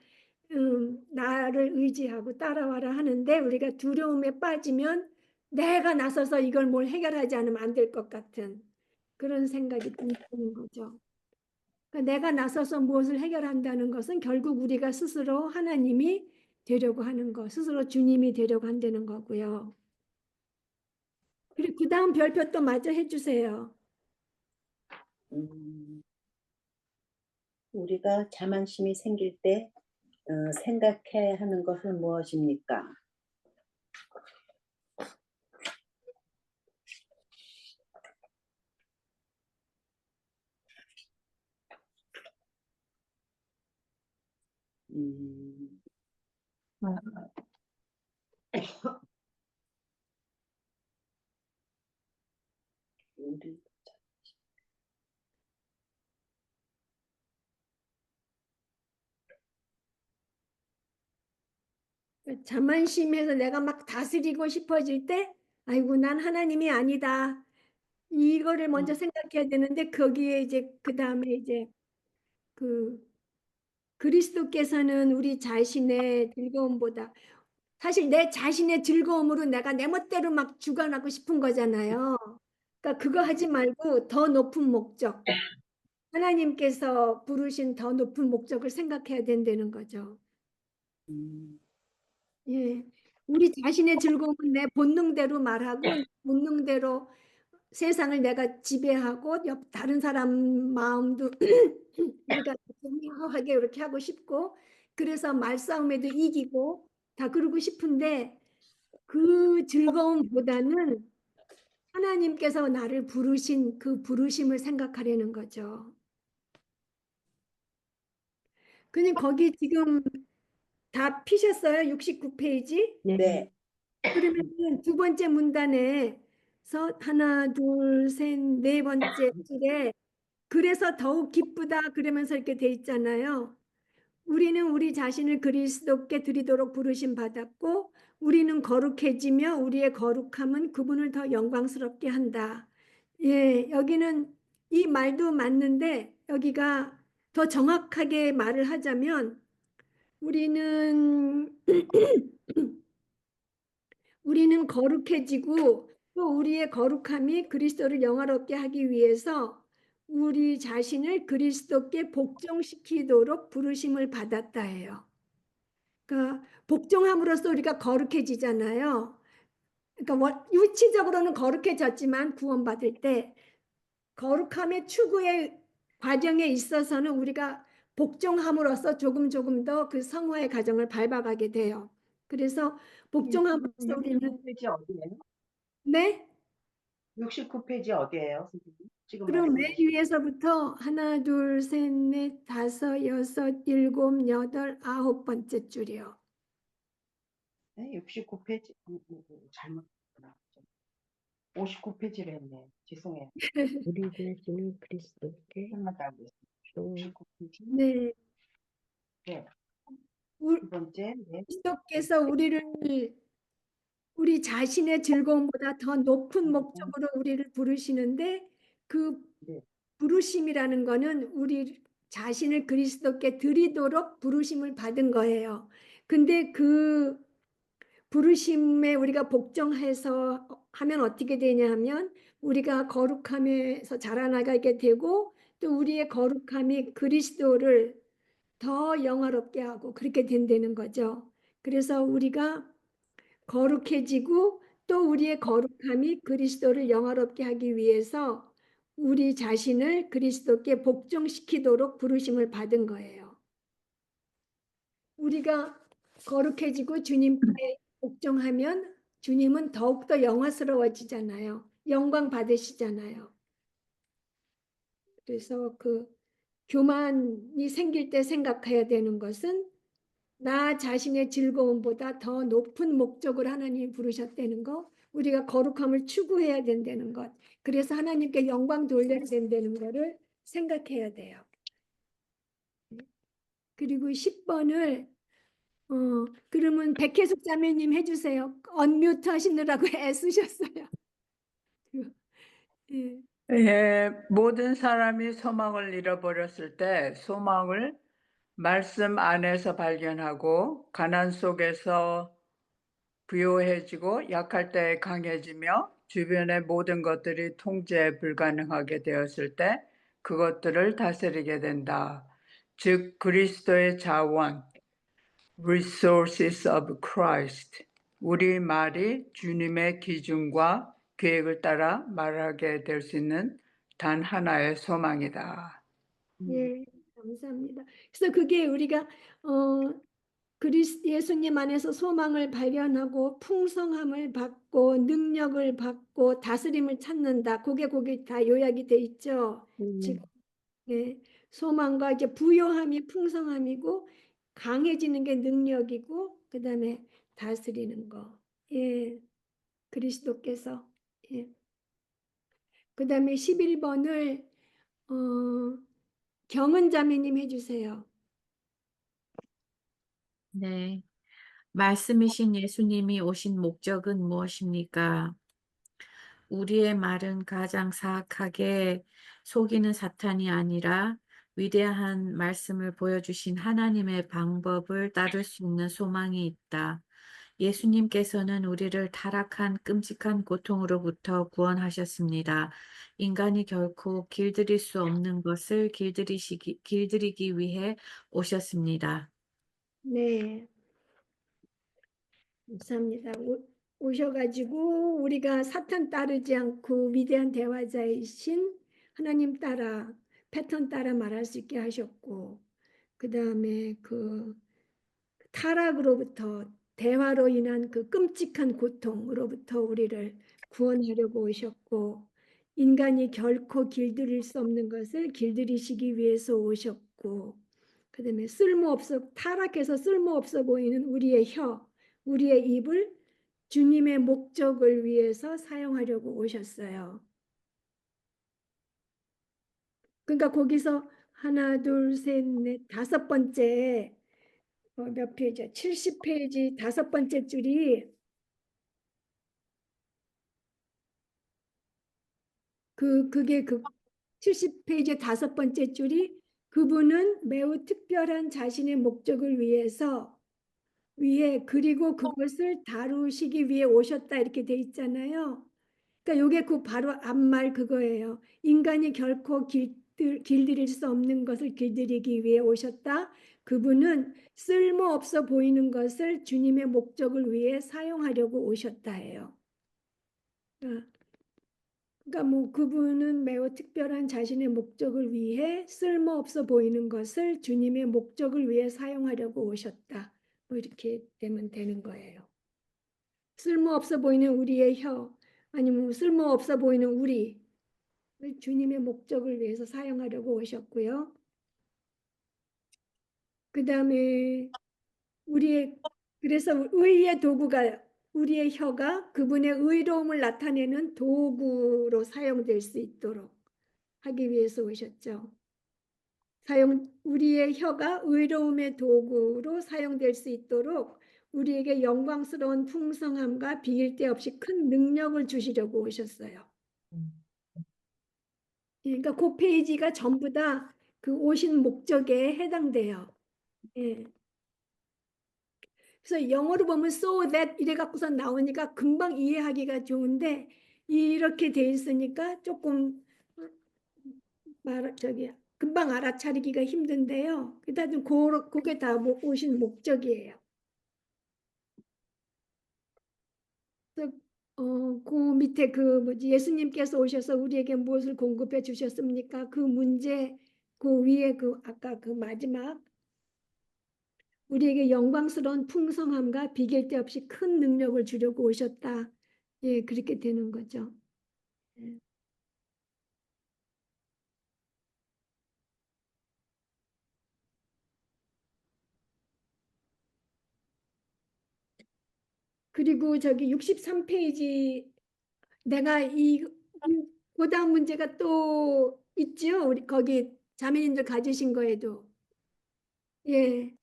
나를 의지하고 따라와라 하는데 우리가 두려움에 빠지면 내가 나서서 이걸 뭘 해결하지 않으면 안 될 것 같은 그런 생각이 드는 거죠. 그러니까 내가 나서서 무엇을 해결한다는 것은 결국 우리가 스스로 하나님이 되려고 하는 것, 스스로 주님이 되려고 한다는 거고요. 그리고 그 다음 별표 또 마저 해주세요. 우리가 자만심이 생길 때 생각해야 하는 것은 무엇입니까? 자만심에서 내가 막 다스리고 싶어질 때, 아이고, 난 하나님이 아니다. 이거를 먼저 생각해야 되는데, 거기에 이제, 그 다음에 이제, 그, 그리스도께서는 우리 자신의 즐거움보다, 사실 내 자신의 즐거움으로 내가 내 멋대로 막 주관하고 싶은 거잖아요. 그러니까 그거 하지 말고 더 높은 목적, 하나님께서 부르신 더 높은 목적을 생각해야 된다는 거죠. 예. 우리 자신의 즐거움은 내 본능대로 말하고 본능대로 세상을 내가 지배하고 다른 사람 마음도 우리가 정하게 이렇게 하고 싶고 그래서 말싸움에도 이기고 다 그러고 싶은데 그 즐거움보다는 하나님께서 나를 부르신 그 부르심을 생각하려는 거죠. 그냥 거기 지금 다 피셨어요? 69페이지? 네. 그러면 두 번째 문단에서 하나, 둘, 셋, 네 번째 줄에 그래서 더욱 기쁘다 그러면서 이렇게 돼 있잖아요. 우리는 우리 자신을 그리스도께 드리도록 부르심 받았고 우리는 거룩해지며 우리의 거룩함은 그분을 더 영광스럽게 한다. 예, 여기는 이 말도 맞는데 여기가 더 정확하게 말을 하자면 우리는 우리는 거룩해지고 또 우리의 거룩함이 그리스도를 영화롭게 하기 위해서 우리 자신을 그리스도께 복종시키도록 부르심을 받았다 해요. 그러니까 복종함으로써 우리가 거룩해지잖아요. 그러니까 유치적으로는 거룩해졌지만 구원받을 때 거룩함의 추구의 과정에 있어서는 우리가 복종함으로써 조금 더 그 성화의 과정을 밟아가게 돼요. 그래서 복종함으로써 우리는 69페이지 어디예요? 네? 69페이지 어디예요, 선생님? 지금 그럼 맨 말씀하신 위에서부터 하나, 둘, 셋, 넷, 다섯, 여섯, 일곱, 여덟, 아홉 번째 줄이요. 네, 69페이지 잘못했구나. 59페이지를 했네. 죄송해요. 우리 자신을 그리스도께 잘못하고 있어요. 69페이지. 네. 네. 우- 두 번째. 네. 그리스도께서 우리 자신의 즐거움보다 더 높은 목적으로 우리를 부르시는데 그 네. 부르심이라는 거는 우리 자신을 그리스도께 드리도록 부르심을 받은 거예요. 근데 그 부르심에 우리가 복종해서 하면 어떻게 되냐 하면 우리가 거룩함에서 자라나가게 되고 또 우리의 거룩함이 그리스도를 더 영화롭게 하고 그렇게 된다는 거죠. 그래서 우리가 거룩해지고 또 우리의 거룩함이 그리스도를 영화롭게 하기 위해서 우리 자신을 그리스도께 복종시키도록 부르심을 받은 거예요. 우리가 거룩해지고 주님께 복종하면 주님은 더욱더 영화스러워지잖아요. 영광 받으시잖아요. 그래서 그 교만이 생길 때 생각해야 되는 것은 나 자신의 즐거움보다 더 높은 목적을 하나님이 부르셨다는 거, 우리가 거룩함을 추구해야 된다는 것, 그래서 하나님께 영광 돌려야 된다는 거를 생각해야 돼요. 그리고 10번을 그러면 백혜숙 자매님 해주세요. 언뮤트 하시느라고 애쓰셨어요. 예. 예, 모든 사람이 소망을 잃어버렸을 때 소망을 말씀 안에서 발견하고 가난 속에서 부요해지고 약할 때 강해지며 주변의 모든 것들이 통제 불가능하게 되었을 때 그것들을 다스리게 된다. 즉 그리스도의 자원, resources of Christ. 우리 말이 주님의 기준과 계획을 따라 말하게 될 수 있는 단 하나의 소망이다. 예, 감사합니다. 그래서 그게 우리가 예수님 안에서 소망을 발견하고 풍성함을 받고 능력을 받고 다스림을 찾는다. 그게 다 요약이 돼 있죠. 지금 네, 소망과 이제 부요함이 풍성함이고 강해지는 게 능력이고 그다음에 다스리는 거. 예, 그리스도께서 예. 그 다음에 11번을 경은 자매님 해주세요. 네. 말씀이신 예수님이 오신 목적은 무엇입니까? 우리의 말은 가장 사악하게 속이는 사탄이 아니라 위대한 말씀을 보여주신 하나님의 방법을 따를 수 있는 소망이 있다. 예수님께서는 우리를 타락한 끔찍한 고통으로부터 구원하셨습니다. 인간이 결코 길들일 수 없는 것을 길들이기 위해 오셨습니다. 네, 감사합니다. 오셔가지고 우리가 사탄 따르지 않고 위대한 대화자이신 하나님 따라 패턴 따라 말할 수 있게 하셨고, 그 다음에 그 타락으로부터 대화로 인한 그 끔찍한 고통으로부터 우리를 구원하려고 오셨고, 인간이 결코 길들일 수 없는 것을 길들이시기 위해서 오셨고, 그 다음에 타락해서 쓸모없어 보이는 우리의 우리의 입을 주님의 목적을 위해서 사용하려고 오셨어요. 그러니까 거기서 하나, 둘, 셋, 넷, 다섯 번째 몇 페이지야? 70페이지 다섯 번째 줄이 그게 70페이지 다섯 번째 줄이 그분은 매우 특별한 자신의 목적을 그리고 그것을 다루시기 위해 오셨다 이렇게 돼 있잖아요. 그러니까 요게 그 바로 앞말 그거예요. 인간이 결코 길들일 수 없는 것을 길들이기 위해 오셨다. 그분은 쓸모없어 보이는 것을 주님의 목적을 위해 사용하려고 오셨다 해요. 그러니까 뭐 그분은 매우 특별한 자신의 목적을 위해 쓸모없어 보이는 것을 주님의 목적을 위해 사용하려고 오셨다. 뭐 이렇게 되면 되는 거예요. 쓸모없어 보이는 우리의 아니면 쓸모없어 보이는 우리 주님의 목적을 위해서 사용하려고 오셨고요. 그 다음에 그래서 의의 도구가 우리의 혀가 그분의 의로움을 나타내는 도구로 사용될 수 있도록 하기 위해서 오셨죠. 우리의 혀가 의로움의 도구로 사용될 수 있도록 우리에게 영광스러운 풍성함과 비길 데 없이 큰 능력을 주시려고 오셨어요. 그러니까 그 페이지가 전부 다 그 오신 목적에 해당돼요. 예. 그래서 영어로 보면 so that 이래 갖고서 나오니까 금방 이해하기가 좋은데 이렇게 돼 있으니까 조금 금방 알아차리기가 힘든데요. 그다음 그게 다 오신 목적이에요. 그래서 그 밑에 예수님께서 오셔서 우리에게 무엇을 공급해 주셨습니까? 그 문제 그 위에 아까 그 마지막 우리에게 영광스러운 풍성함과 비길 데 없이 큰 능력을 주려고 오셨다. 예, 그렇게 되는 거죠. 예. 그리고 저기 63페이지 내가 그 다음 문제가 또 있죠. 우리 거기 자매님들 가지신 거에도. 예.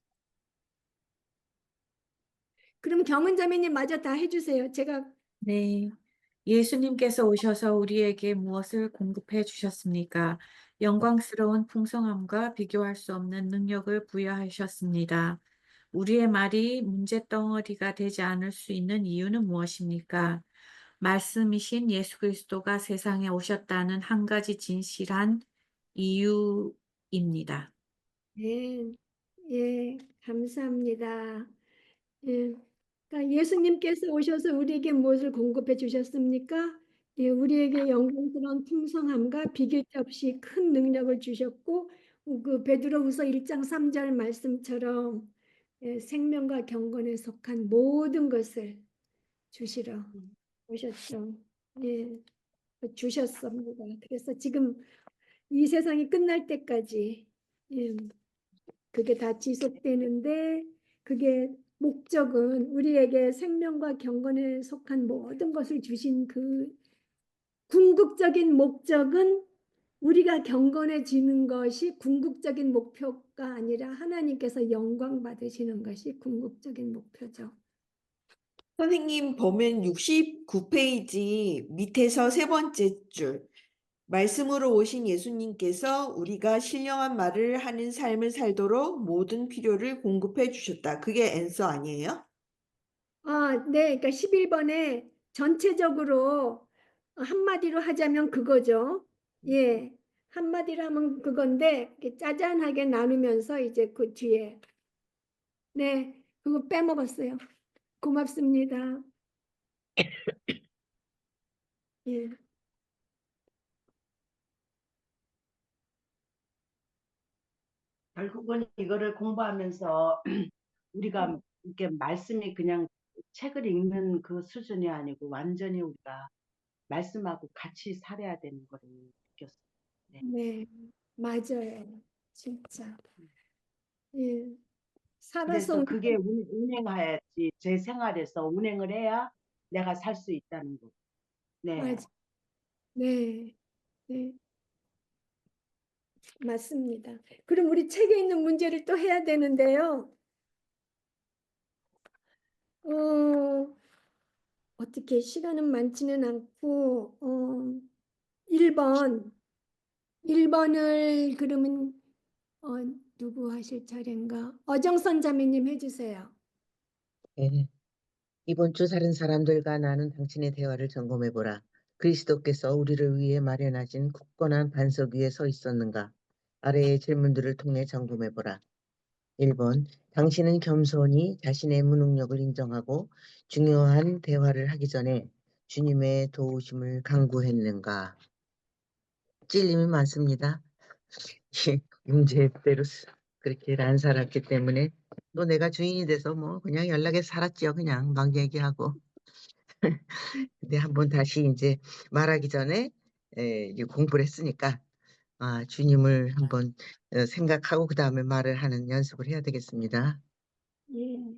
그럼 경은 자매님 마저 다 해주세요. 제가 네. 예수님께서 오셔서 우리에게 무엇을 공급해 주셨습니까? 영광스러운 풍성함과 비교할 수 없는 능력을 부여하셨습니다. 우리의 말이 문제덩어리가 되지 않을 수 있는 이유는 무엇입니까? 말씀이신 예수 그리스도가 세상에 오셨다는 한 가지 진실한 이유입니다. 예, 예, 감사합니다. 예, 그러니까 예수님께서 오셔서 우리에게 무엇을 공급해 주셨습니까? 예, 우리에게 영광스러운 풍성함과 비길 데 없이 큰 능력을 주셨고 그 베드로후서 1장 3절 말씀처럼 예, 생명과 경건에 속한 모든 것을 주시러 오셨죠. 예, 주셨습니다. 그래서 지금 이 세상이 끝날 때까지 예, 그게 다 지속되는데 그게 목적은 우리에게 생명과 경건에 속한 모든 것을 주신 그 궁극적인 목적은 우리가 경건해지는 것이 궁극적인 목표가 아니라 하나님께서 영광 받으시는 것이 궁극적인 목표죠. 선생님 보면 69페이지 밑에서 세 번째 줄 말씀으로 오신 예수님께서 우리가 신령한 말을 하는 삶을 살도록 모든 필요를 공급해 주셨다. 그게 앤서 아니에요? 아, 네. 그러니까 11번에 전체적으로 한마디로 하자면 그거죠. 예. 한마디로 하면 그건데 이렇게 짜잔하게 나누면서 이제 그 뒤에 네. 그거 빼먹었어요. 고맙습니다. 예. 결국은 이거를 공부하면서 우리가 이렇게 말씀이 그냥 책을 읽는 그 수준이 아니고 완전히 우리가 말씀하고 같이 살아야 되는 거를 느꼈어요. 네. 네. 맞아요. 진짜. 예. 살아서 그래서 그게 운행해야지 제 생활에서 운행을 해야 내가 살 수 있다는 거. 네. 맞아. 네. 네. 맞습니다. 그럼 우리 책에 있는 문제를 또 해야 되는데요. 어떻게 시간은 많지는 않고 1번을 그러면 누구 하실 차례인가? 어정선 자매님 해주세요. 예. 이번 주 다른 사람들과 나눈 당신의 대화를 점검해보라. 그리스도께서 우리를 위해 마련하신 굳건한 반석 위에 서 있었는가? 아래의 질문들을 통해 점검해보라. 1번. 당신은 겸손히 자신의 무능력을 인정하고 중요한 대화를 하기 전에 주님의 도우심을 간구했는가? 찔림이 많습니다. 문제대로 그렇게 안 살았기 때문에 또 내가 주인이 돼서 뭐 그냥 연락에 살았지요. 그냥 막 얘기하고. 근데 한번 다시 이제 말하기 전에 이제 공부를 했으니까 주님을 한번 생각하고 그 다음에 말을 하는 연습을 해야 되겠습니다. 예,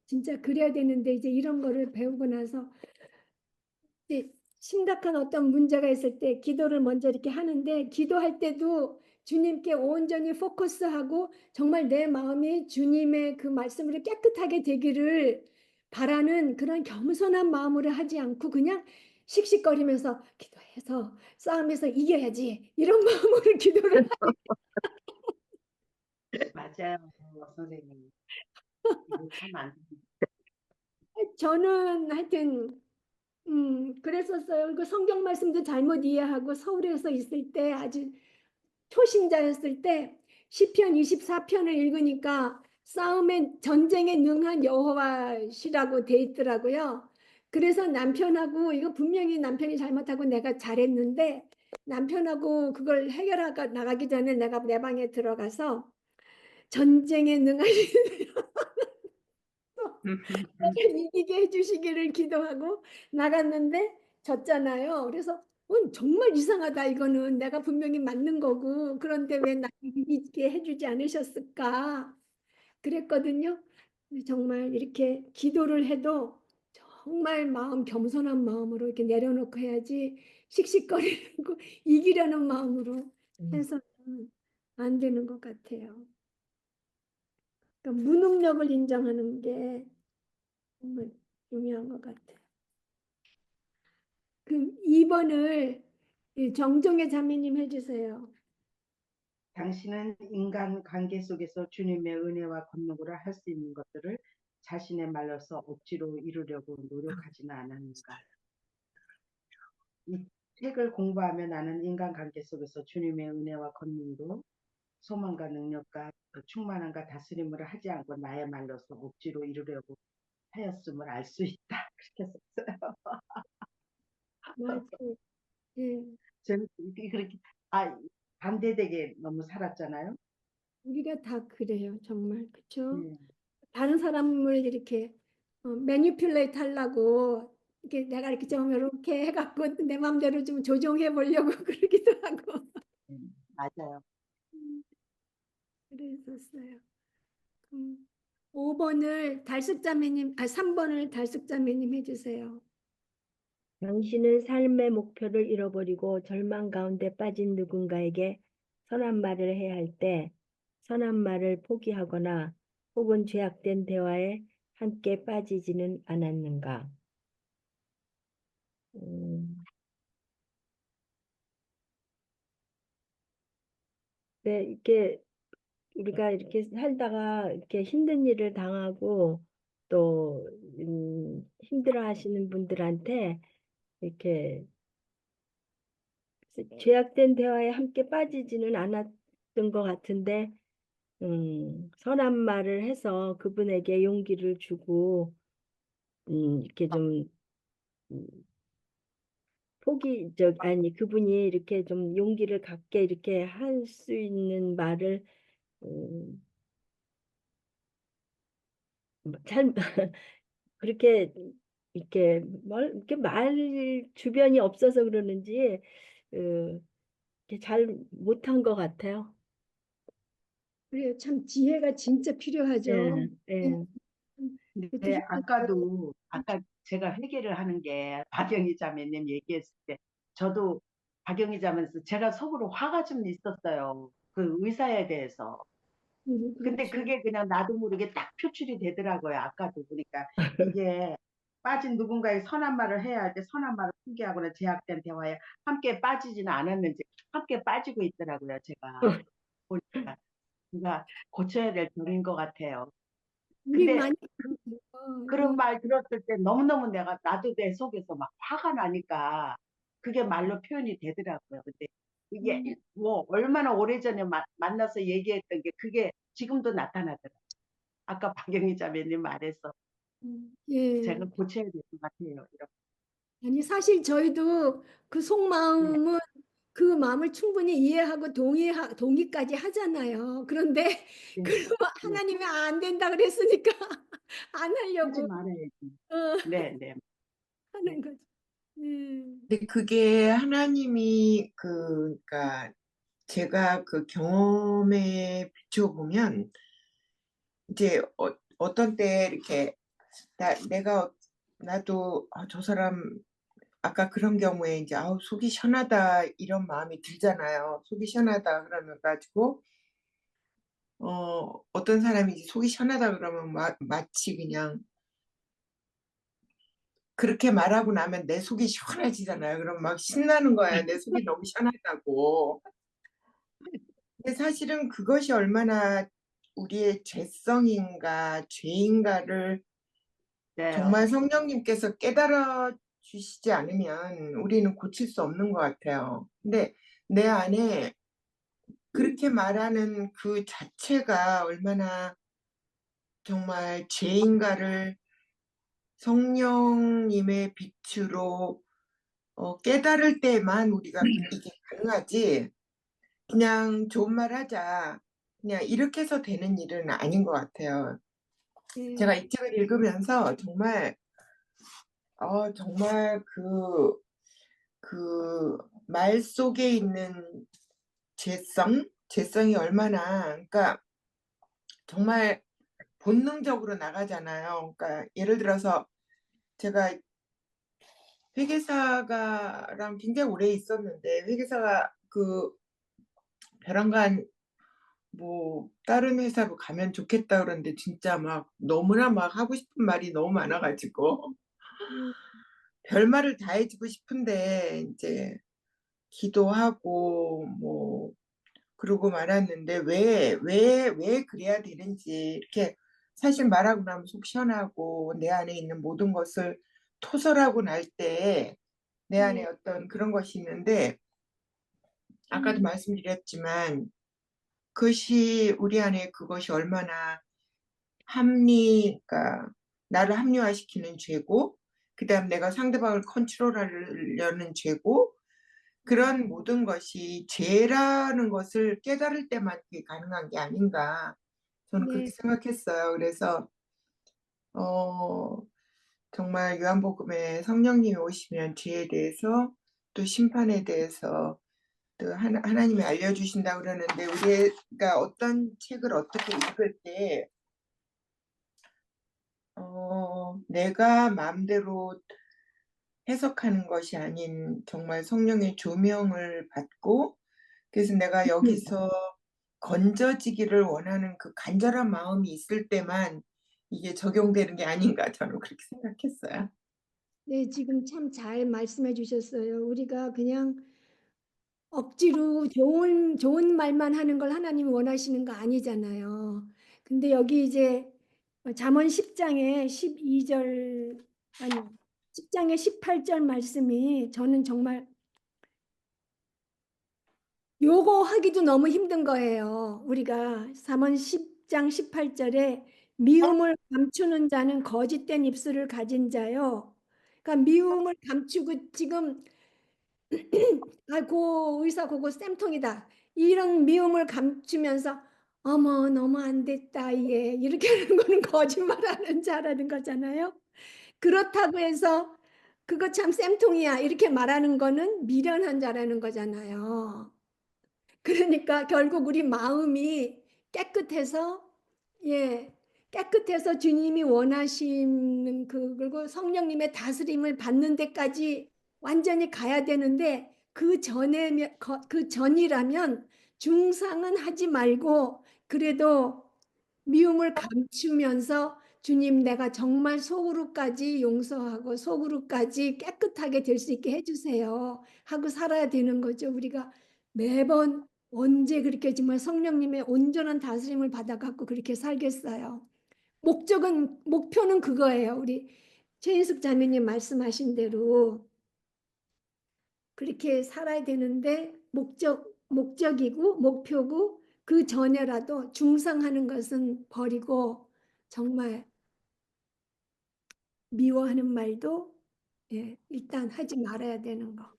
진짜 그래야 되는데 이제 이런 거를 배우고 나서 이제 심각한 어떤 문제가 있을 때 기도를 먼저 이렇게 하는데 기도할 때도 주님께 온전히 포커스하고 정말 내 마음이 주님의 그 말씀으로 깨끗하게 되기를 바라는 그런 겸손한 마음으로 하지 않고 그냥 씩씩거리면서 기도해서 싸움에서 이겨야지 이런 마음으로 기도를 맞아요, 선생님. 이거 참 안 돼. 저는 하여튼 그랬었어요. 그 성경 말씀도 잘못 이해하고 서울에서 있을 때 아주 초신자였을 때 시편 24편을 읽으니까 싸움에 전쟁에 능한 여호와시라고 돼 있더라고요. 그래서 남편하고 이거 분명히 남편이 잘못하고 내가 잘했는데 남편하고 그걸 해결하고 나가기 전에 내가 내 방에 들어가서 전쟁에 능하신 이기게 해주시기를 기도하고 나갔는데 졌잖아요. 그래서 정말 이상하다. 이거는 내가 분명히 맞는 거고 그런데 왜 나 이기게 해주지 않으셨을까 그랬거든요. 근데 정말 이렇게 기도를 해도 정말 마음 겸손한 마음으로 이렇게 내려놓고 해야지 씩씩거리고 이기려는 마음으로 해서는 안 되는 것 같아요. 그러니까 무능력을 인정하는 게 정말 중요한 것 같아요. 그 2번을 정종의 자매님 해주세요. 당신은 인간 관계 속에서 주님의 은혜와 권능으로 할 수 있는 것들을 자신의 말로서 억지로 이루려고 노력하지는 않았는가? 이 책을 공부하며 나는 인간관계 속에서 주님의 은혜와 권능으로 소망과 능력과 충만함과 다스림을 하지 않고 나의 말로서 억지로 이루려고 하였음을 알 수 있다. 그렇게 썼어요. 맞아요. 예. 저는 그렇게 반대되게 너무 살았잖아요. 우리가 다 그래요. 정말. 그렇죠? 네. 다른 사람을 이렇게 매니플레이트 하려고 이렇게 내가 이렇게 좀 이렇게 해갖고 내 마음대로 좀 조정해 보려고 그러기도 하고 맞아요. 그랬었어요. 5번을 달숙자매님, 3번을 달숙자매님 해주세요. 당신은 삶의 목표를 잃어버리고 절망 가운데 빠진 누군가에게 선한 말을 해야 할 때 선한 말을 포기하거나 혹은 죄악된 대화에 함께 빠지지는 않았는가? 네, 이렇게 우리가 이렇게 살다가 이렇게 힘든 일을 당하고 또 힘들어 하시는 분들한테 이렇게 죄악된 대화에 함께 빠지지는 않았던 것 같은데 선한 말을 해서 그분에게 용기를 주고 이렇게 좀 음, 아니 그분이 이렇게 좀 용기를 갖게 이렇게 할 수 있는 말을 음, 잘 그렇게 이렇게 말 주변이 없어서 그러는지 이렇게 잘 못한 것 같아요. 그래요. 참 지혜가 진짜 필요하죠. 예, 예. 네, 아까 제가 회개를 하는 게 박영희 자매님 얘기했을 때 저도 박영희 자매에서 제가 속으로 화가 좀 있었어요. 그 의사에 대해서. 근데 그렇죠. 그게 그냥 나도 모르게 딱 표출이 되더라고요. 아까도 보니까 이게 빠진 누군가의 선한 말을 해야 할 때 선한 말을 포기하거나 제약된 대화에 함께 빠지지는 않았는지 함께 빠지고 있더라고요. 제가 보니까. 그러니까 고쳐야 될 점인 것 같아요. 우리 근데 많이 그런 말 들었을 때 너무너무 나도 내 속에서 막 화가 나니까 그게 말로 표현이 되더라고요. 근데 이게 뭐 얼마나 오래전에 만나서 얘기했던 게 그게 지금도 나타나더라고요. 아까 박영희 자매님 말해서 예. 제가 고쳐야 될 것 같아요. 이렇게. 아니 사실 저희도 그 네. 속마음은 그 마음을 충분히 이해하고 동의까지 하잖아요. 그런데 네. 그러면 네. 하나님이 안 된다 그랬으니까 안 하지 하려고 말아야지. 네, 네. 하는 거죠. 근데 그게 하나님이 그러니까 제가 그 경험에 비춰보면 이제 어떤 때 이렇게 나도 저 사람 아까 그런 경우에 이제 아우 속이 시원하다 이런 마음이 들잖아요. 속이 시원하다 그러면 가지고 어떤 사람이 이제 속이 시원하다 그러면 마치 그냥 그렇게 말하고 나면 내 속이 시원해지잖아요. 그럼 막 신나는 거야. 내 속이 너무 시원하다고. 근데 사실은 그것이 얼마나 우리의 죄성인가 죄인가를 네. 정말 성령님께서 깨달아 주시지 않으면 우리는 고칠 수 없는 것 같아요. 근데 내 안에 그렇게 말하는 그 자체가 얼마나 정말 죄인가를 성령님의 빛으로 깨달을 때만 우리가 이게 가능하지 그냥 좋은 말 하자 그냥 이렇게 해서 되는 일은 아닌 것 같아요. 제가 이 책을 읽으면서 정말 정말 그 말 속에 있는 죄성이 얼마나 그러니까 정말 본능적으로 나가잖아요. 그러니까 예를 들어서 제가 회계사가랑 굉장히 오래 있었는데 회계사가 그 벼랑간 뭐 다른 회사로 가면 좋겠다 그러는데 진짜 막 너무나 막 하고 싶은 말이 너무 많아가지고 별말을 다 해주고 싶은데 이제 기도하고 뭐 그러고 말았는데 왜 그래야 되는지 이렇게 사실 말하고 나면 속 시원하고 내 안에 있는 모든 것을 토설하고 날 때 내 안에 어떤 그런 것이 있는데 아까도 말씀드렸지만 그것이 우리 안에 그것이 얼마나 그러니까 나를 합리화시키는 죄고 그다음 내가 상대방을 컨트롤하려는 죄고 그런 모든 것이 죄라는 것을 깨달을 때만 그게 가능한 게 아닌가 저는 그렇게 생각했어요. 그래서 정말 요한복음에 성령님이 오시면 죄에 대해서 또 심판에 대해서 또 하나님이 알려주신다고 그러는데 우리가 어떤 책을 어떻게 읽을 때 내가 마음대로 해석하는 것이 아닌 정말 성령의 조명을 받고, 그래서 내가 여기서 건져지기를 원하는 그 간절한 마음이 있을 때만 이게 적용되는 게 아닌가, 저는 그렇게 생각했어요. 네, 지금 참 잘 말씀해 주셨어요. 우리가 그냥 억지로 좋은 말만 하는 걸 하나님이 원하시는 거 아니잖아요. 근데 여기 이제 잠언 10장에 12절, 아니 10장에 18절 말씀이 저는 정말 요거 하기도 너무 힘든 거예요. 우리가 잠언 10장 18절에 미움을 감추는 자는 거짓된 입술을 가진 자요. 그러니까 미움을 감추고 지금 아이고 의사 그거 쌤통이다. 이런 미움을 감추면서 어머 너무 안 됐다 얘 이렇게 하는 거는 거짓말하는 자라는 거잖아요. 그렇다고 해서 그거 참 쌤통이야 이렇게 말하는 거는 미련한 자라는 거잖아요. 그러니까 결국 우리 마음이 깨끗해서 깨끗해서 주님이 원하시는 그리고 성령님의 다스림을 받는 데까지 완전히 가야 되는데 그 전이라면 중상은 하지 말고 그래도 미움을 감추면서 주님 내가 정말 속으로까지 용서하고 속으로까지 깨끗하게 될 수 있게 해주세요 하고 살아야 되는 거죠. 우리가 매번 언제 그렇게 정말 성령님의 온전한 다스림을 받아갖고 그렇게 살겠어요. 목표는 그거예요. 우리 최인숙 자매님 말씀하신 대로 그렇게 살아야 되는데 목적이고 목표고 그 전에라도 중상하는 것은 버리고 정말 미워하는 말도 일단 하지 말아야 되는 거.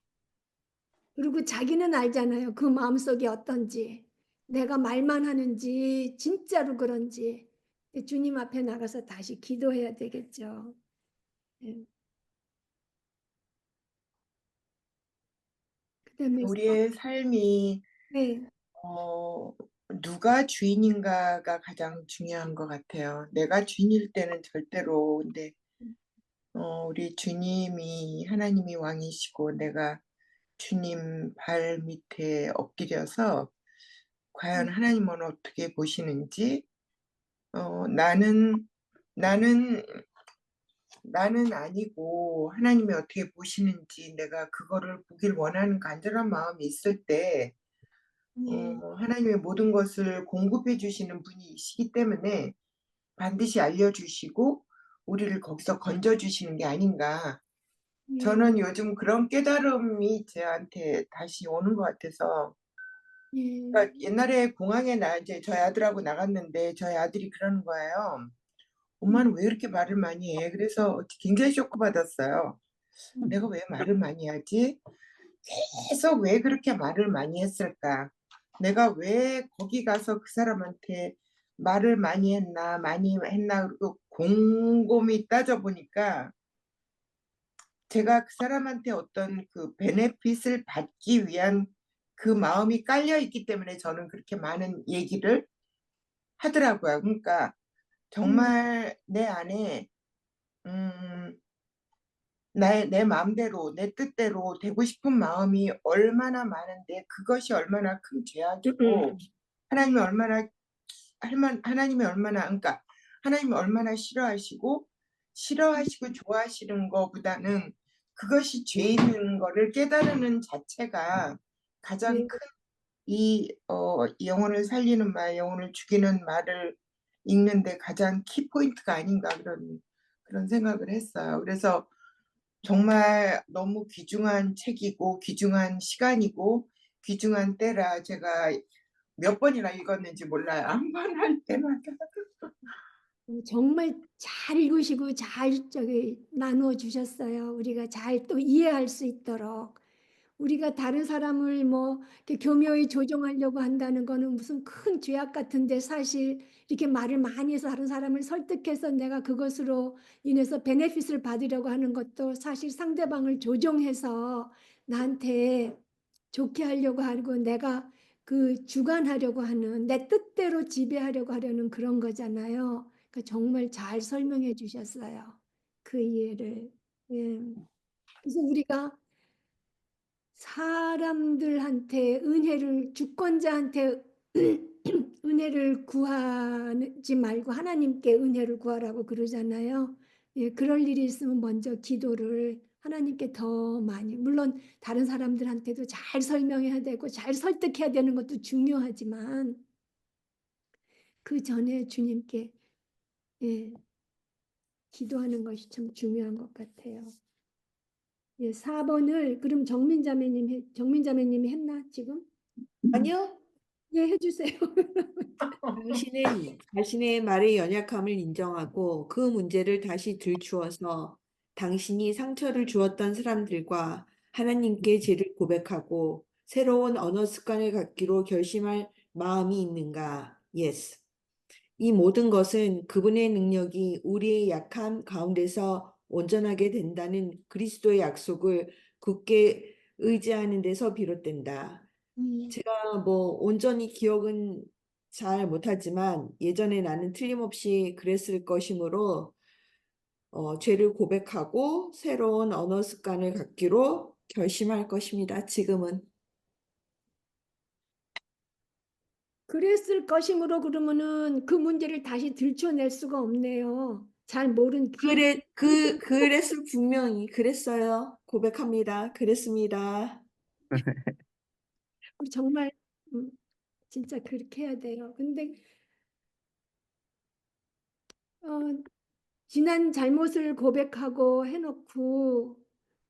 그리고 자기는 알잖아요. 그 마음속이 어떤지. 내가 말만 하는지 진짜로 그런지. 주님 앞에 나가서 다시 기도해야 되겠죠. 예. 그다음에 우리의 삶이 네. 누가 주인인가가 가장 중요한 것 같아요. 내가 주인일 때는 절대로, 근데 우리 주님이 하나님이 왕이시고 내가 주님 발 밑에 엎드려서 과연 하나님은 어떻게 보시는지, 나는 아니고 하나님이 어떻게 보시는지 내가 그거를 보길 원하는 간절한 마음이 있을 때 하나님의 모든 것을 공급해 주시는 분이시기 때문에 반드시 알려주시고 우리를 거기서 건져주시는 게 아닌가. 저는 요즘 그런 깨달음이 저한테 다시 오는 것 같아서, 그러니까 옛날에 공항에 이제 저희 아들하고 나갔는데 저희 아들이 그러는 거예요. 엄마는 왜 이렇게 말을 많이 해? 그래서 굉장히 쇼크받았어요. 내가 왜 말을 많이 하지? 계속 왜 그렇게 말을 많이 했을까? 내가 왜 거기 가서 그 사람한테 말을 많이 했나, 그리고 곰곰이 따져보니까 제가 그 사람한테 어떤 그 베네핏을 받기 위한 그 마음이 깔려 있기 때문에 저는 그렇게 많은 얘기를 하더라고요. 그러니까 정말 내 안에 내 마음대로 내 뜻대로 되고 싶은 마음이 얼마나 많은데 그것이 얼마나 큰 죄악이고 하나님이 얼마나 그러니까 하나님이 얼마나 싫어하시고 좋아하시는 것보다는 그것이 죄인 거를 깨달는 자체가 가장 큰 이 영혼을 살리는 말, 영혼을 죽이는 말을 읽는데 가장 키포인트가 아닌가 그런 생각을 했어요. 그래서 정말 너무 귀중한 책이고 귀중한 시간이고 귀중한 때라 제가 몇 번이나 읽었는지 몰라요. 한 번 할 때마다. 정말 잘 읽으시고 잘 나누어 주셨어요. 우리가 잘 또 이해할 수 있도록. 우리가 다른 사람을 뭐 이렇게 교묘히 조종하려고 한다는 거는 무슨 큰 죄악 같은데 사실 이렇게 말을 많이 해서 다른 사람을 설득해서 내가 그것으로 인해서 베네핏을 받으려고 하는 것도 사실 상대방을 조종해서 나한테 좋게 하려고 하고 내가 그 주관하려고 하는 내 뜻대로 지배하려고 하려는 그런 거잖아요. 그러니까 정말 잘 설명해 주셨어요. 그 이해를. 예. 그래서 우리가 사람들한테 은혜를 주권자한테 은혜를 구하지 말고 하나님께 은혜를 구하라고 그러잖아요. 예, 그럴 일이 있으면 먼저 기도를 하나님께 더 많이, 물론 다른 사람들한테도 잘 설명해야 되고 잘 설득해야 되는 것도 중요하지만 그 전에 주님께 예, 기도하는 것이 참 중요한 것 같아요. 예, 4번을 그럼 정민자매님이 했나 지금? 아니요. 예, 해주세요. 당신은 자신의 말의 연약함을 인정하고 그 문제를 다시 들추어서 당신이 상처를 주었던 사람들과 하나님께 죄를 고백하고 새로운 언어 습관을 갖기로 결심할 마음이 있는가? Yes. 이 모든 것은 그분의 능력이 우리의 약함 가운데서 온전하게 된다는 그리스도의 약속을 굳게 의지하는 데서 비롯된다. 제가 뭐 온전히 기억은 잘 못하지만 예전에 나는 틀림없이 그랬을 것이므로 죄를 고백하고 새로운 언어 습관을 갖기로 결심할 것입니다. 지금은. 그랬을 것이므로 그러면은 그 문제를 다시 들춰낼 수가 없네요. 잘 모른 그랬을 분명히 그랬어요. 고백합니다. 그랬습니다. 우리 정말 진짜 그렇게 해야 돼요. 근데 지난 잘못을 고백하고 해놓고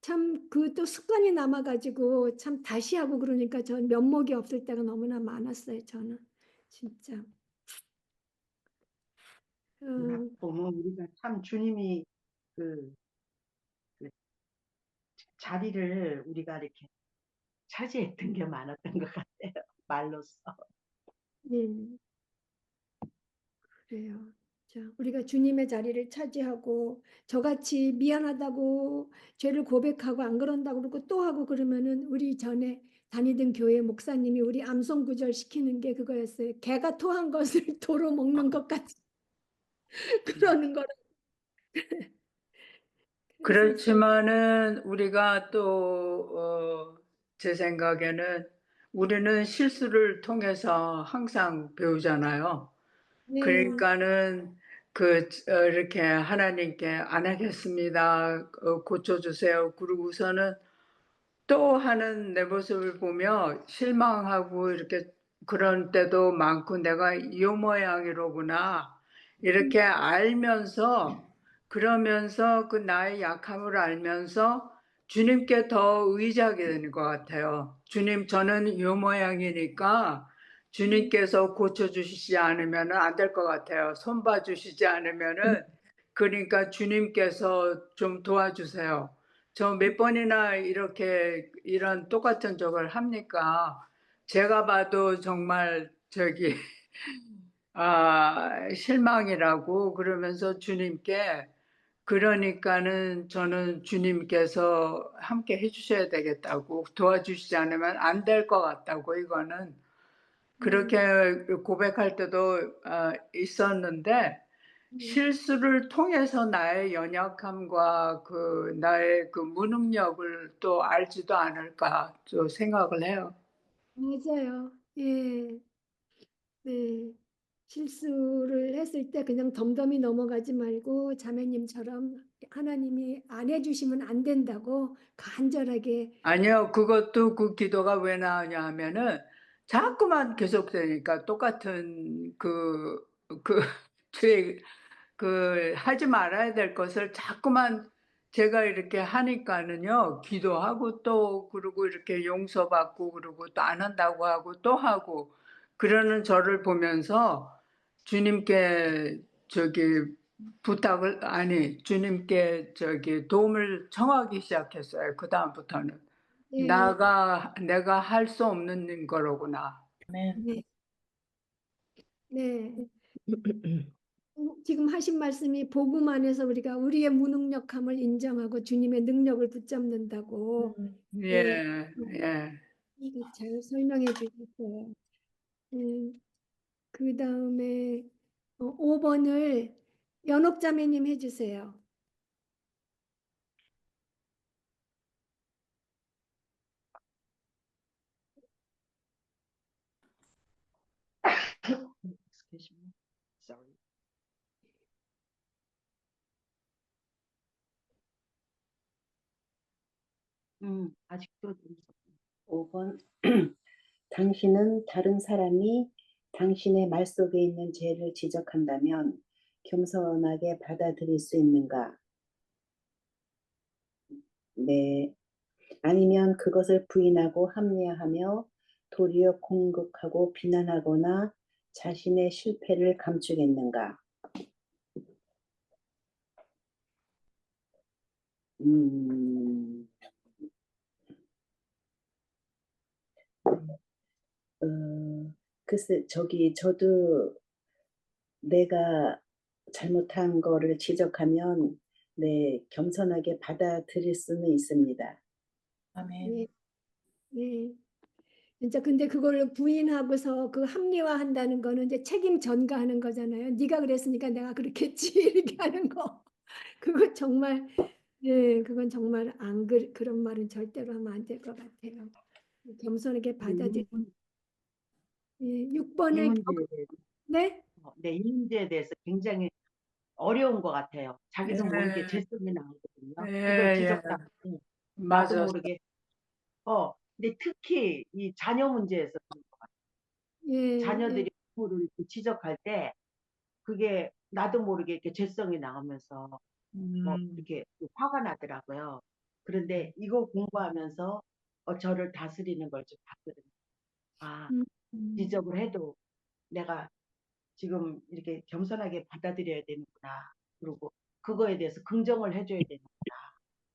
참 그 또 습관이 남아가지고 참 다시 하고 그러니까 전 면목이 없을 때가 너무나 많았어요. 저는 진짜. 보면 우리가 참 주님이 그, 그 자리를 우리가 이렇게 차지했던 게 많았던 것 같아요. 말로써. 네, 그래요. 자, 우리가 주님의 자리를 차지하고 저같이 미안하다고 죄를 고백하고 안 그런다고 그러고 또 하고 그러면은 우리 전에 다니던 교회 목사님이 우리 암송 구절 시키는 게 그거였어요. 개가 토한 것을 도로 먹는 것 같이 그러는 거라. 그래서 그렇지만은 우리가 또, 제 생각에는 우리는 실수를 통해서 항상 배우잖아요. 네, 그러니까는 이렇게 하나님께 안 하겠습니다. 고쳐주세요. 그러고서는 또 하는 내 모습을 보며 실망하고 이렇게 그런 때도 많고 내가 이 모양이로구나. 이렇게 알면서 그러면서 그 나의 약함을 알면서 주님께 더 의지하게 되는 것 같아요. 주님, 저는 이 모양이니까 주님께서 고쳐주시지 않으면 안 될 것 같아요. 손봐 주시지 않으면은 그러니까 주님께서 좀 도와주세요. 저 몇 번이나 이렇게 이런 똑같은 적을 합니까? 제가 봐도 정말 실망이라고 그러면서 주님께 그러니까는 저는 주님께서 함께 해주셔야 되겠다고 도와주시지 않으면 안 될 것 같다고 이거는 그렇게 고백할 때도 있었는데 실수를 통해서 나의 연약함과 나의 그 무능력을 또 알지도 않을까 또 생각을 해요. 맞아요. 예, 네. 실수를 했을 때 그냥 덤덤히 넘어가지 말고 자매님처럼 하나님이 안 해주시면 안 된다고 간절하게 아니요, 그것도 그 기도가 왜 나오냐 하면은 자꾸만 계속되니까 똑같은 죄, 하지 말아야 될 것을 자꾸만 제가 이렇게 하니까는요, 기도하고 또 그러고 이렇게 용서받고 그러고 또 안 한다고 하고 또 하고 그러는 저를 보면서 주님께 주님께 도움을 청하기 시작했어요. 그다음부터는. 예, 내가 할 수 없는 거로구나. 네, 네. 지금 하신 말씀이 복음 안에서 우리가 우리의 무능력함을 인정하고 주님의 능력을 붙잡는다고 예, 예, 예. 잘 설명해 주셨어요. 그 다음에 5번을 연옥자매님 해주세요. 아직도 5번 당신은 다른 사람이 당신의 말 속에 있는 죄를 지적한다면 겸손하게 받아들일 수 있는가? 네. 아니면 그것을 부인하고 합리화하며 도리어 공격하고 비난하거나 자신의 실패를 감추겠는가? 음, 글쎄, 저도 내가 잘못한 거를 지적하면, 네, 겸손하게 받아들일 수는 있습니다. 아멘. 네, 네. 진짜 근데 그걸 부인하고서 그 합리화한다는 거는 이제 책임 전가하는 거잖아요. 네가 그랬으니까 내가 그렇겠지 이렇게 하는 거. 그거 정말 네, 그건 정말 그런 말은 절대로 하면 안 될 것 같아요. 겸손하게 이 받아들이. 문- 예, 이 6번을 문제에 대해서, 네? 네, 이 문제에 대해서 굉장히 어려운 것 같아요. 자기도 모르게 예, 죄성이 나오거든요. 그걸 예, 예. 지적다 보니 나도 맞아. 모르게 근데 특히 이 자녀 문제에서 그런 것 같아요. 예, 예. 자녀들이 부모를 이렇게 지적할 때 그게 나도 모르게 이렇게 죄성이 나오면서 뭐 음, 이렇게 화가 나더라고요. 그런데 이거 공부하면서 저를 다스리는 걸 좀 봤거든요. 아, 음, 음. 지적을 해도 내가 지금 이렇게 겸손하게 받아들여야 되는구나. 그리고 그거에 대해서 긍정을 해줘야 되는구나.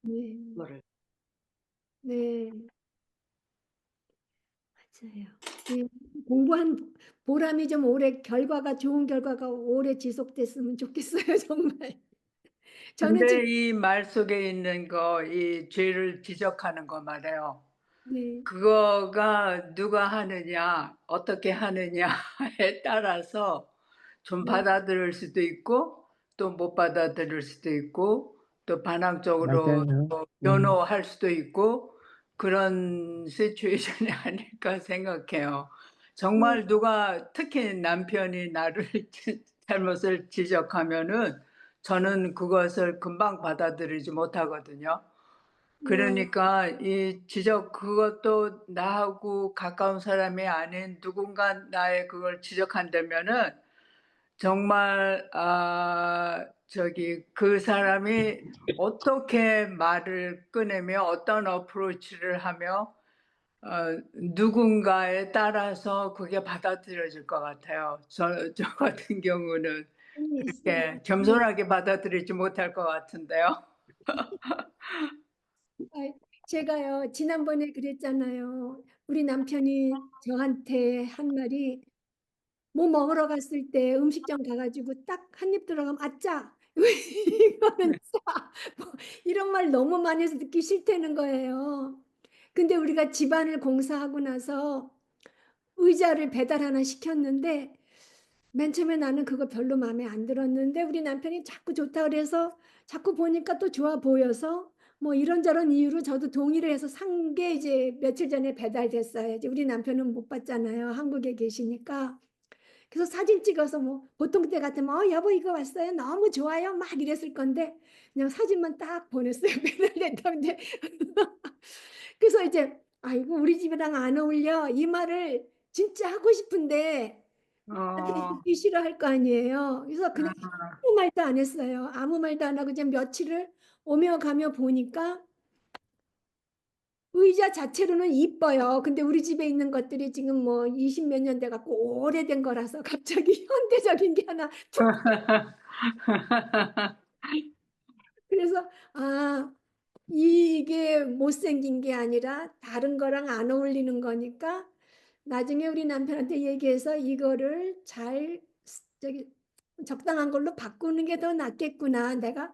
네, 그거를. 네, 맞아요. 예, 공부한 보람이 좀 오래 좋은 결과가 오래 지속됐으면 좋겠어요, 정말. 저는 지금 근데 이 말 속에 있는 거, 이 죄를 지적하는 거 말이에요. 네, 그거가 누가 하느냐, 어떻게 하느냐에 따라서 좀 네, 받아들일 수도 있고, 또 못 받아들일 수도 있고, 또 반항적으로 맞아요. 또 변호할 수도 있고, 그런 시츄에이션이 아닐까 생각해요. 네, 정말 누가, 특히 남편이 나를 잘못을 지적하면은 저는 그것을 금방 받아들이지 못하거든요. 네, 그러니까 이 지적 그것도 나하고 가까운 사람이 아닌 누군가 나의 그걸 지적한다면은 정말 저기 그 사람이 어떻게 말을 꺼내며 어떤 어프로치를 하며 누군가에 따라서 그게 받아들여질 것 같아요. 저 같은 경우는 있어요. 그렇게 네. 겸손하게 받아들이지 못할 것 같은데요. 아, 제가요, 지난번에 그랬잖아요. 우리 남편이 저한테 한 말이 뭐 먹으러 갔을 때 음식점 가가지고 딱 한 입 들어가면 아짜 이거는 짜 뭐 이런 말 너무 많이 해서 듣기 싫다는 거예요. 근데 우리가 집안을 공사하고 나서 의자를 배달 하나 시켰는데 맨 처음에 나는 그거 별로 마음에 안 들었는데 우리 남편이 자꾸 좋다 그래서 자꾸 보니까 또 좋아 보여서 뭐 이런저런 이유로 저도 동의를 해서 산 게 이제 며칠 전에 배달됐어요. 이제 우리 남편은 못 봤잖아요. 한국에 계시니까. 그래서 사진 찍어서 뭐 보통 때 같으면 여보 이거 왔어요. 너무 좋아요. 막 이랬을 건데 그냥 사진만 딱 보냈어요. 배달됐다는데 그래서 이제 아이고 우리 집이랑 안 어울려 이 말을 진짜 하고 싶은데 나중에 어, 듣기 싫어할 거 아니에요. 그래서 그냥 아무 말도 안 했어요. 아무 말도 안 하고 이제 며칠을 오며 가며 보니까 의자 자체로는 이뻐요. 근데 우리 집에 있는 것들이 지금 뭐 20 몇 년 돼 갖고 오래된 거라서 갑자기 현대적인 게 하나 툭 그래서 이게 못생긴 게 아니라 다른 거랑 안 어울리는 거니까 나중에 우리 남편한테 얘기해서 이거를 잘 저기 적당한 걸로 바꾸는 게 더 낫겠구나. 내가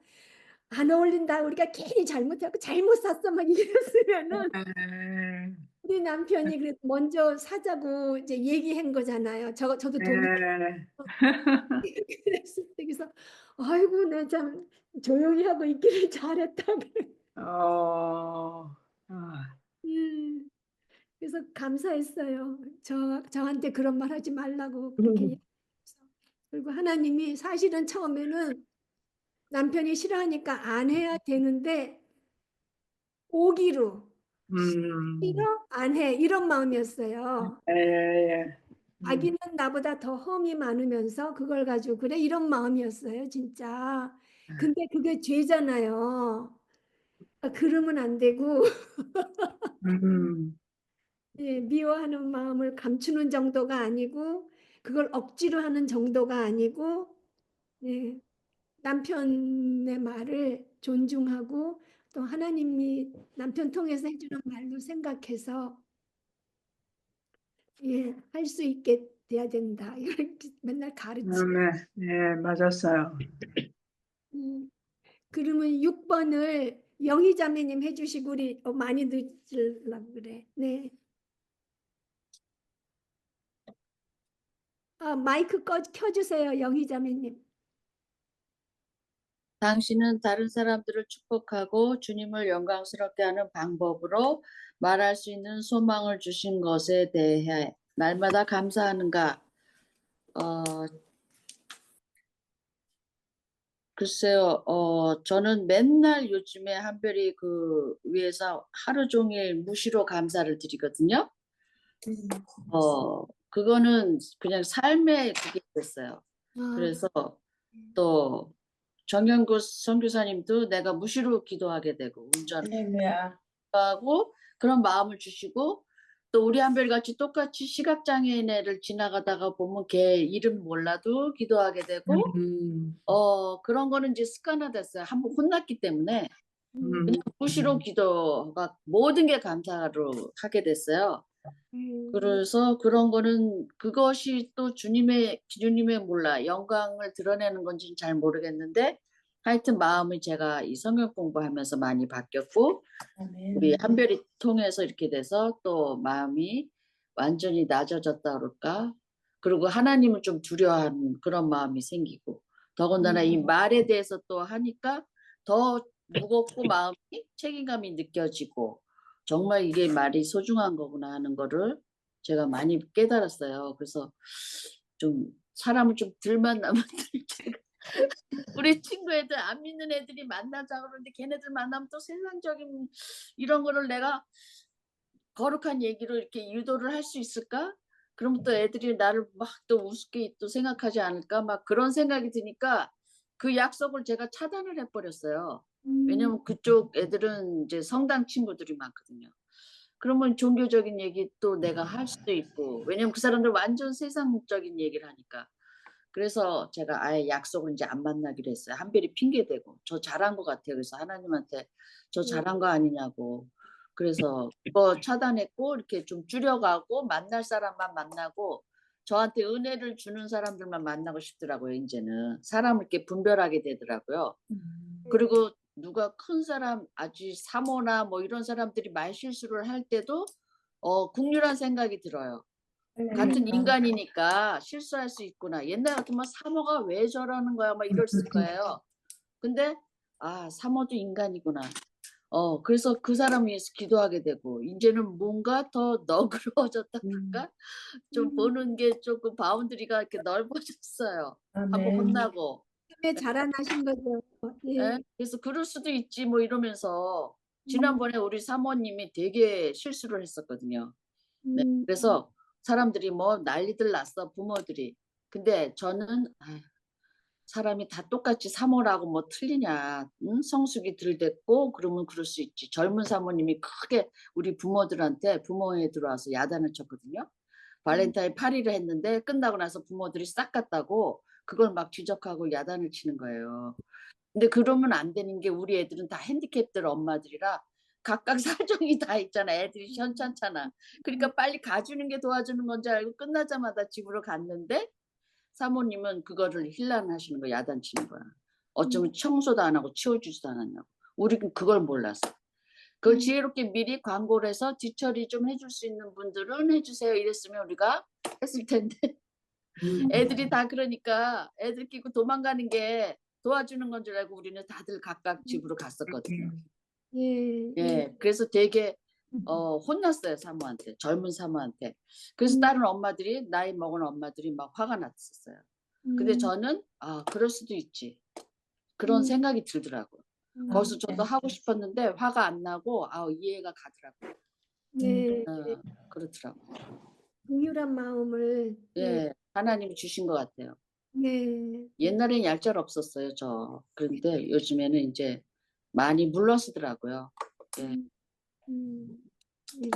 안 어울린다. 우리가 괜히 잘못하고 잘못 샀어. 막 이랬으면은 네. 우리 남편이 그래도 먼저 사자고 이제 얘기한 거잖아요. 저도 동의. 네. 그랬을 때 그래서 아이고 내 참 조용히 하고 있기를 잘했다. 어, 아, 음, 그래서 감사했어요. 저한테 그런 말 하지 말라고 그렇게 얘기해서. 그리고 하나님이 사실은 처음에는 남편이 싫어하니까 안 해야 되는데 오기로 싫어? 안 해. 이런 마음이었어요. 예, 예. 자기는 나보다 더 험이 많으면서 그걸 가지고 그래 이런 마음이었어요, 진짜. 근데 그게 죄잖아요. 그러면 안 되고 음, 예, 미워하는 마음을 감추는 정도가 아니고 그걸 억지로 하는 정도가 아니고 예, 남편의 말을 존중하고 또 하나님이 남편 통해서 해주는 말로 생각해서 예, 할 수 있게 돼야 된다. 이렇게 맨날 가르치. 네, 예, 맞았어요. 그러면 6번을 영희 자매님 해주시고 우리 많이 늦으려고 그래. 네. 마이크 켜주세요, 영희 자매님. 당신은 다른 사람들을 축복하고 주님을 영광스럽게 하는 방법으로 말할 수 있는 소망을 주신 것에 대해 날마다 감사하는가? 글쎄요, 저는 맨날 요즘에 한별이 그 위에서 하루 종일 무시로 감사를 드리거든요. 그거는 그냥 삶의 그게 됐어요. 그래서 또 정영구 선교사님도 내가 무시로 기도하게 되고 운전하고 그런 마음을 주시고 또 우리 한별 같이 똑같이 시각장애인 애를 지나가다가 보면 걔 이름 몰라도 기도하게 되고 그런 거는 이제 습관화됐어요. 한번 혼났기 때문에 그냥 무시로 기도가 모든 게 감사로 하게 됐어요. 그래서 그런 거는 그것이 또 주님의 몰라 영광을 드러내는 건지는 잘 모르겠는데 하여튼 마음이 제가 이 성경 공부하면서 많이 바뀌었고 우리 한별이 통해서 이렇게 돼서 또 마음이 완전히 낮아졌다 그럴까? 그리고 하나님을 좀 두려워하는 그런 마음이 생기고 더군다나 이 말에 대해서 또 하니까 더 무겁고 마음이 책임감이 느껴지고 정말 이게 말이 소중한 거구나 하는 거를 제가 많이 깨달았어요. 그래서 좀 사람을 좀 덜 만나면 우리 친구 애들 안 믿는 애들이 만나자 그러는데 걔네들 만나면 또 세상적인 이런 거를 내가 거룩한 얘기로 이렇게 유도를 할 수 있을까? 그럼 또 애들이 나를 막 또 우습게 또 생각하지 않을까? 막 그런 생각이 드니까 그 약속을 제가 차단을 해버렸어요. 왜냐면 그쪽 애들은 이제 성당 친구들이 많거든요. 그러면 종교적인 얘기 또 내가 할 수도 있고 왜냐면 그 사람들 완전 세상적인 얘기를 하니까 그래서 제가 아예 약속을 이제 안 만나기로 했어요. 한별이 핑계대고 저 잘한 것 같아요. 그래서 하나님한테 저 잘한 거 아니냐고 그래서 그거 차단했고 이렇게 좀 줄여가고 만날 사람만 만나고 저한테 은혜를 주는 사람들만 만나고 싶더라고요. 이제는 사람을 이렇게 분별하게 되더라고요. 그리고 누가 큰 사람 아주 사모나 뭐 이런 사람들이 말실수를 할 때도 국률한 생각이 들어요. 같은 인간이니까 실수할 수 있구나. 옛날 같으면 사모가 왜 저러는 거야 막 이랬을 거예요. 근데 사모도 인간이구나. 그래서 그 사람 위해서 기도하게 되고 이제는 뭔가 더 너그러워졌다니까 좀 보는 게 조금 바운드리가 이렇게 넓어졌어요. 한번 혼나고 자라나신 거죠. 예. 예? 그래서 그럴 수도 있지 뭐 이러면서 지난번에 우리 사모님이 되게 실수를 했었거든요. 네, 그래서 사람들이 뭐 난리들 났어 부모들이. 근데 저는 사람이 다 똑같이 사모라고 뭐 틀리냐. 응? 성숙이 덜 됐고 그러면 그럴 수 있지. 젊은 사모님이 크게 우리 부모들한테 부모회에 들어와서 야단을 쳤거든요. 발렌타인 8일을 했는데 끝나고 나서 부모들이 싹 갔다고 그걸 막 지적하고 야단을 치는 거예요. 근데 그러면 안 되는 게 우리 애들은 다 핸디캡들 엄마들이라 각각 사정이 다 있잖아. 애들이 시원찮잖아. 그러니까 빨리 가주는 게 도와주는 건지 알고 끝나자마자 집으로 갔는데 사모님은 그거를 힐난하시는 거야. 야단치는 거야. 어쩌면 청소도 안 하고 치워주지도 않았냐고. 우리는 그걸 몰랐어. 그걸 지혜롭게 미리 광고를 해서 뒤처리 좀 해줄 수 있는 분들은 해주세요. 이랬으면 우리가 했을 텐데 애들이 다 그러니까 애들 끼고 도망가는 게 도와주는 건 줄 알고 우리는 다들 각각 집으로 갔었거든요. 예, 그래서 되게 혼났어요. 사모한테. 젊은 사모한테. 그래서 다른 엄마들이 나이 먹은 엄마들이 막 화가 났었어요. 근데 저는 그럴 수도 있지. 그런 생각이 들더라고요. 거기서 저도 하고 싶었는데 화가 안 나고 이해가 가더라고요. 네, 그렇더라고. 긍휼한 마음을 예, 하나님이 주신 것 같아요. 네, 옛날엔 얄짤 없었어요, 저. 그런데 요즘에는 이제 많이 물러서더라고요. 예. 예,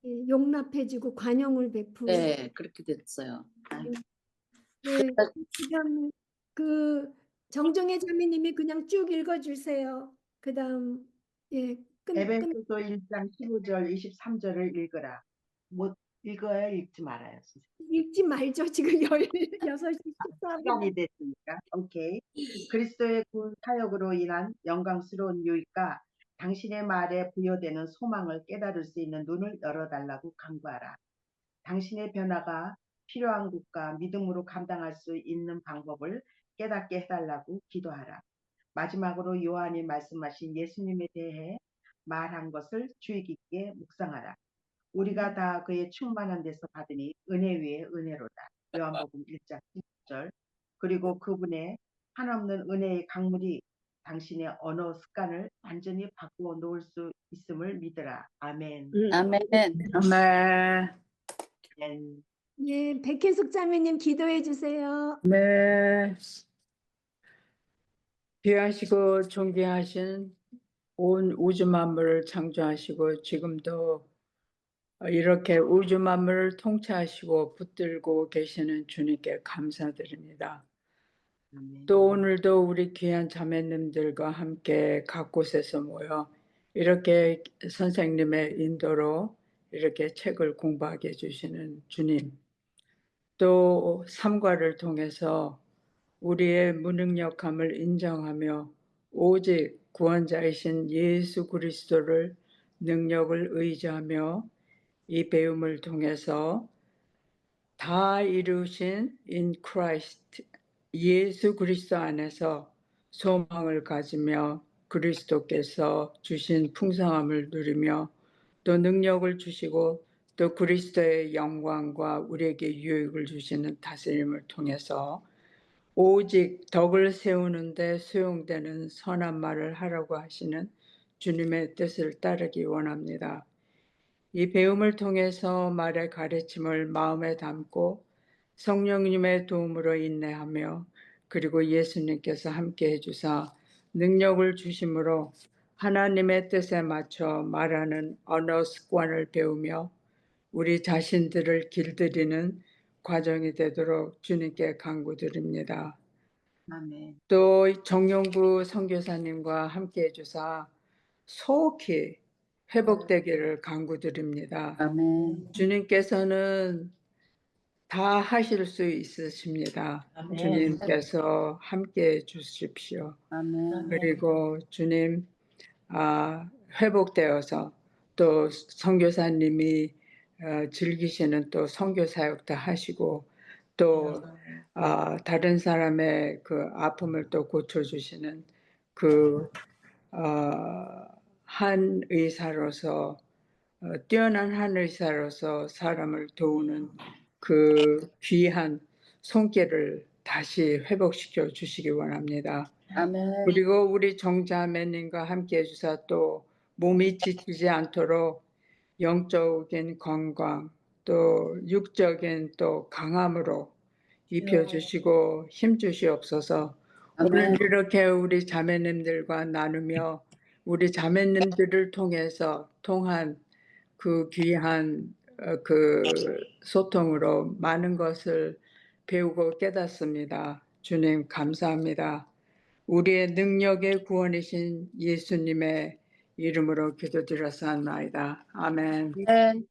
예, 용납해주고 관용을 베푸고. 네, 그렇게 됐어요. 아유, 네, 그다음 그 정정혜 자매님이 그냥 쭉 읽어주세요. 그다음 예, 끝 에베소서 1장 15절 23절을 읽어라. 못 읽어야 읽지 말아요. 선생님. 읽지 말죠. 지금 16시 14분. 시간이 됐으니까. 오케이. 그리스도의 군 사역으로 인한 영광스러운 유익과 당신의 말에 부여되는 소망을 깨달을 수 있는 눈을 열어달라고 간구하라. 당신의 변화가 필요한 곳과 믿음으로 감당할 수 있는 방법을 깨닫게 해달라고 기도하라. 마지막으로 요한이 말씀하신 예수님에 대해 말한 것을 주의 깊게 묵상하라. 우리가 다 그의 충만한 데서 받으니 은혜 위에 은혜로다. 요한복음 1장 10절. 그리고 그분의 한없는 은혜의 강물이 당신의 언어 습관을 완전히 바꾸어 놓을 수 있음을 믿으라. 아멘. 아멘. 아멘. 아멘. 예, 백혜숙 자매님 기도해 주세요. 네. 귀하시고 존귀하신 온 우주 만물을 창조하시고 지금도 이렇게 우주 만물을 통치하시고 붙들고 계시는 주님께 감사드립니다. 아멘. 또 오늘도 우리 귀한 자매님들과 함께 각 곳에서 모여 이렇게 선생님의 인도로 이렇게 책을 공부하게 해주시는 주님, 또 삼과를 통해서 우리의 무능력함을 인정하며 오직 구원자이신 예수 그리스도를 능력을 의지하며 이 배움을 통해서 다 이루신 in Christ 예수 그리스도 안에서 소망을 가지며 그리스도께서 주신 풍성함을 누리며 또 능력을 주시고 또 그리스도의 영광과 우리에게 유익을 주시는 다스림을 통해서 오직 덕을 세우는데 수용되는 선한 말을 하라고 하시는 주님의 뜻을 따르기 원합니다. 이 배움을 통해서 말의 가르침을 마음에 담고 성령님의 도움으로 인내하며 그리고 예수님께서 함께 해주사 능력을 주심으로 하나님의 뜻에 맞춰 말하는 언어 습관을 배우며 우리 자신들을 길들이는 과정이 되도록 주님께 간구드립니다. 아멘. 또 정용구 선교사님과 함께 해주사 속히 회복되기를 간구드립니다. 아멘. 주님께서는 다 하실 수 있으십니다. 아멘. 주님께서 함께 해주십시오. 아멘. 그리고 주님 회복되어서 또 선교사님이 즐기시는 또 선교 사역도 하시고 또 다른 사람의 그 아픔을 또 고쳐주시는 그 한 의사로서 뛰어난 한 의사로서 사람을 도우는 그 귀한 손길을 다시 회복시켜 주시기 원합니다. 아멘. 그리고 우리 정자매님과 함께 해주사 또 몸이 지치지 않도록 영적인 건강 또 육적인 또 강함으로 입혀주시고 힘주시옵소서. 오늘 아멘. 이렇게 우리 자매님들과 나누며 우리 자매님들을 통해서 통한 그 귀한 그 소통으로 많은 것을 배우고 깨닫습니다. 주님 감사합니다. 우리의 능력의 구원이신 예수님의 이름으로 기도드렸사옵나이다. 아멘. 아멘.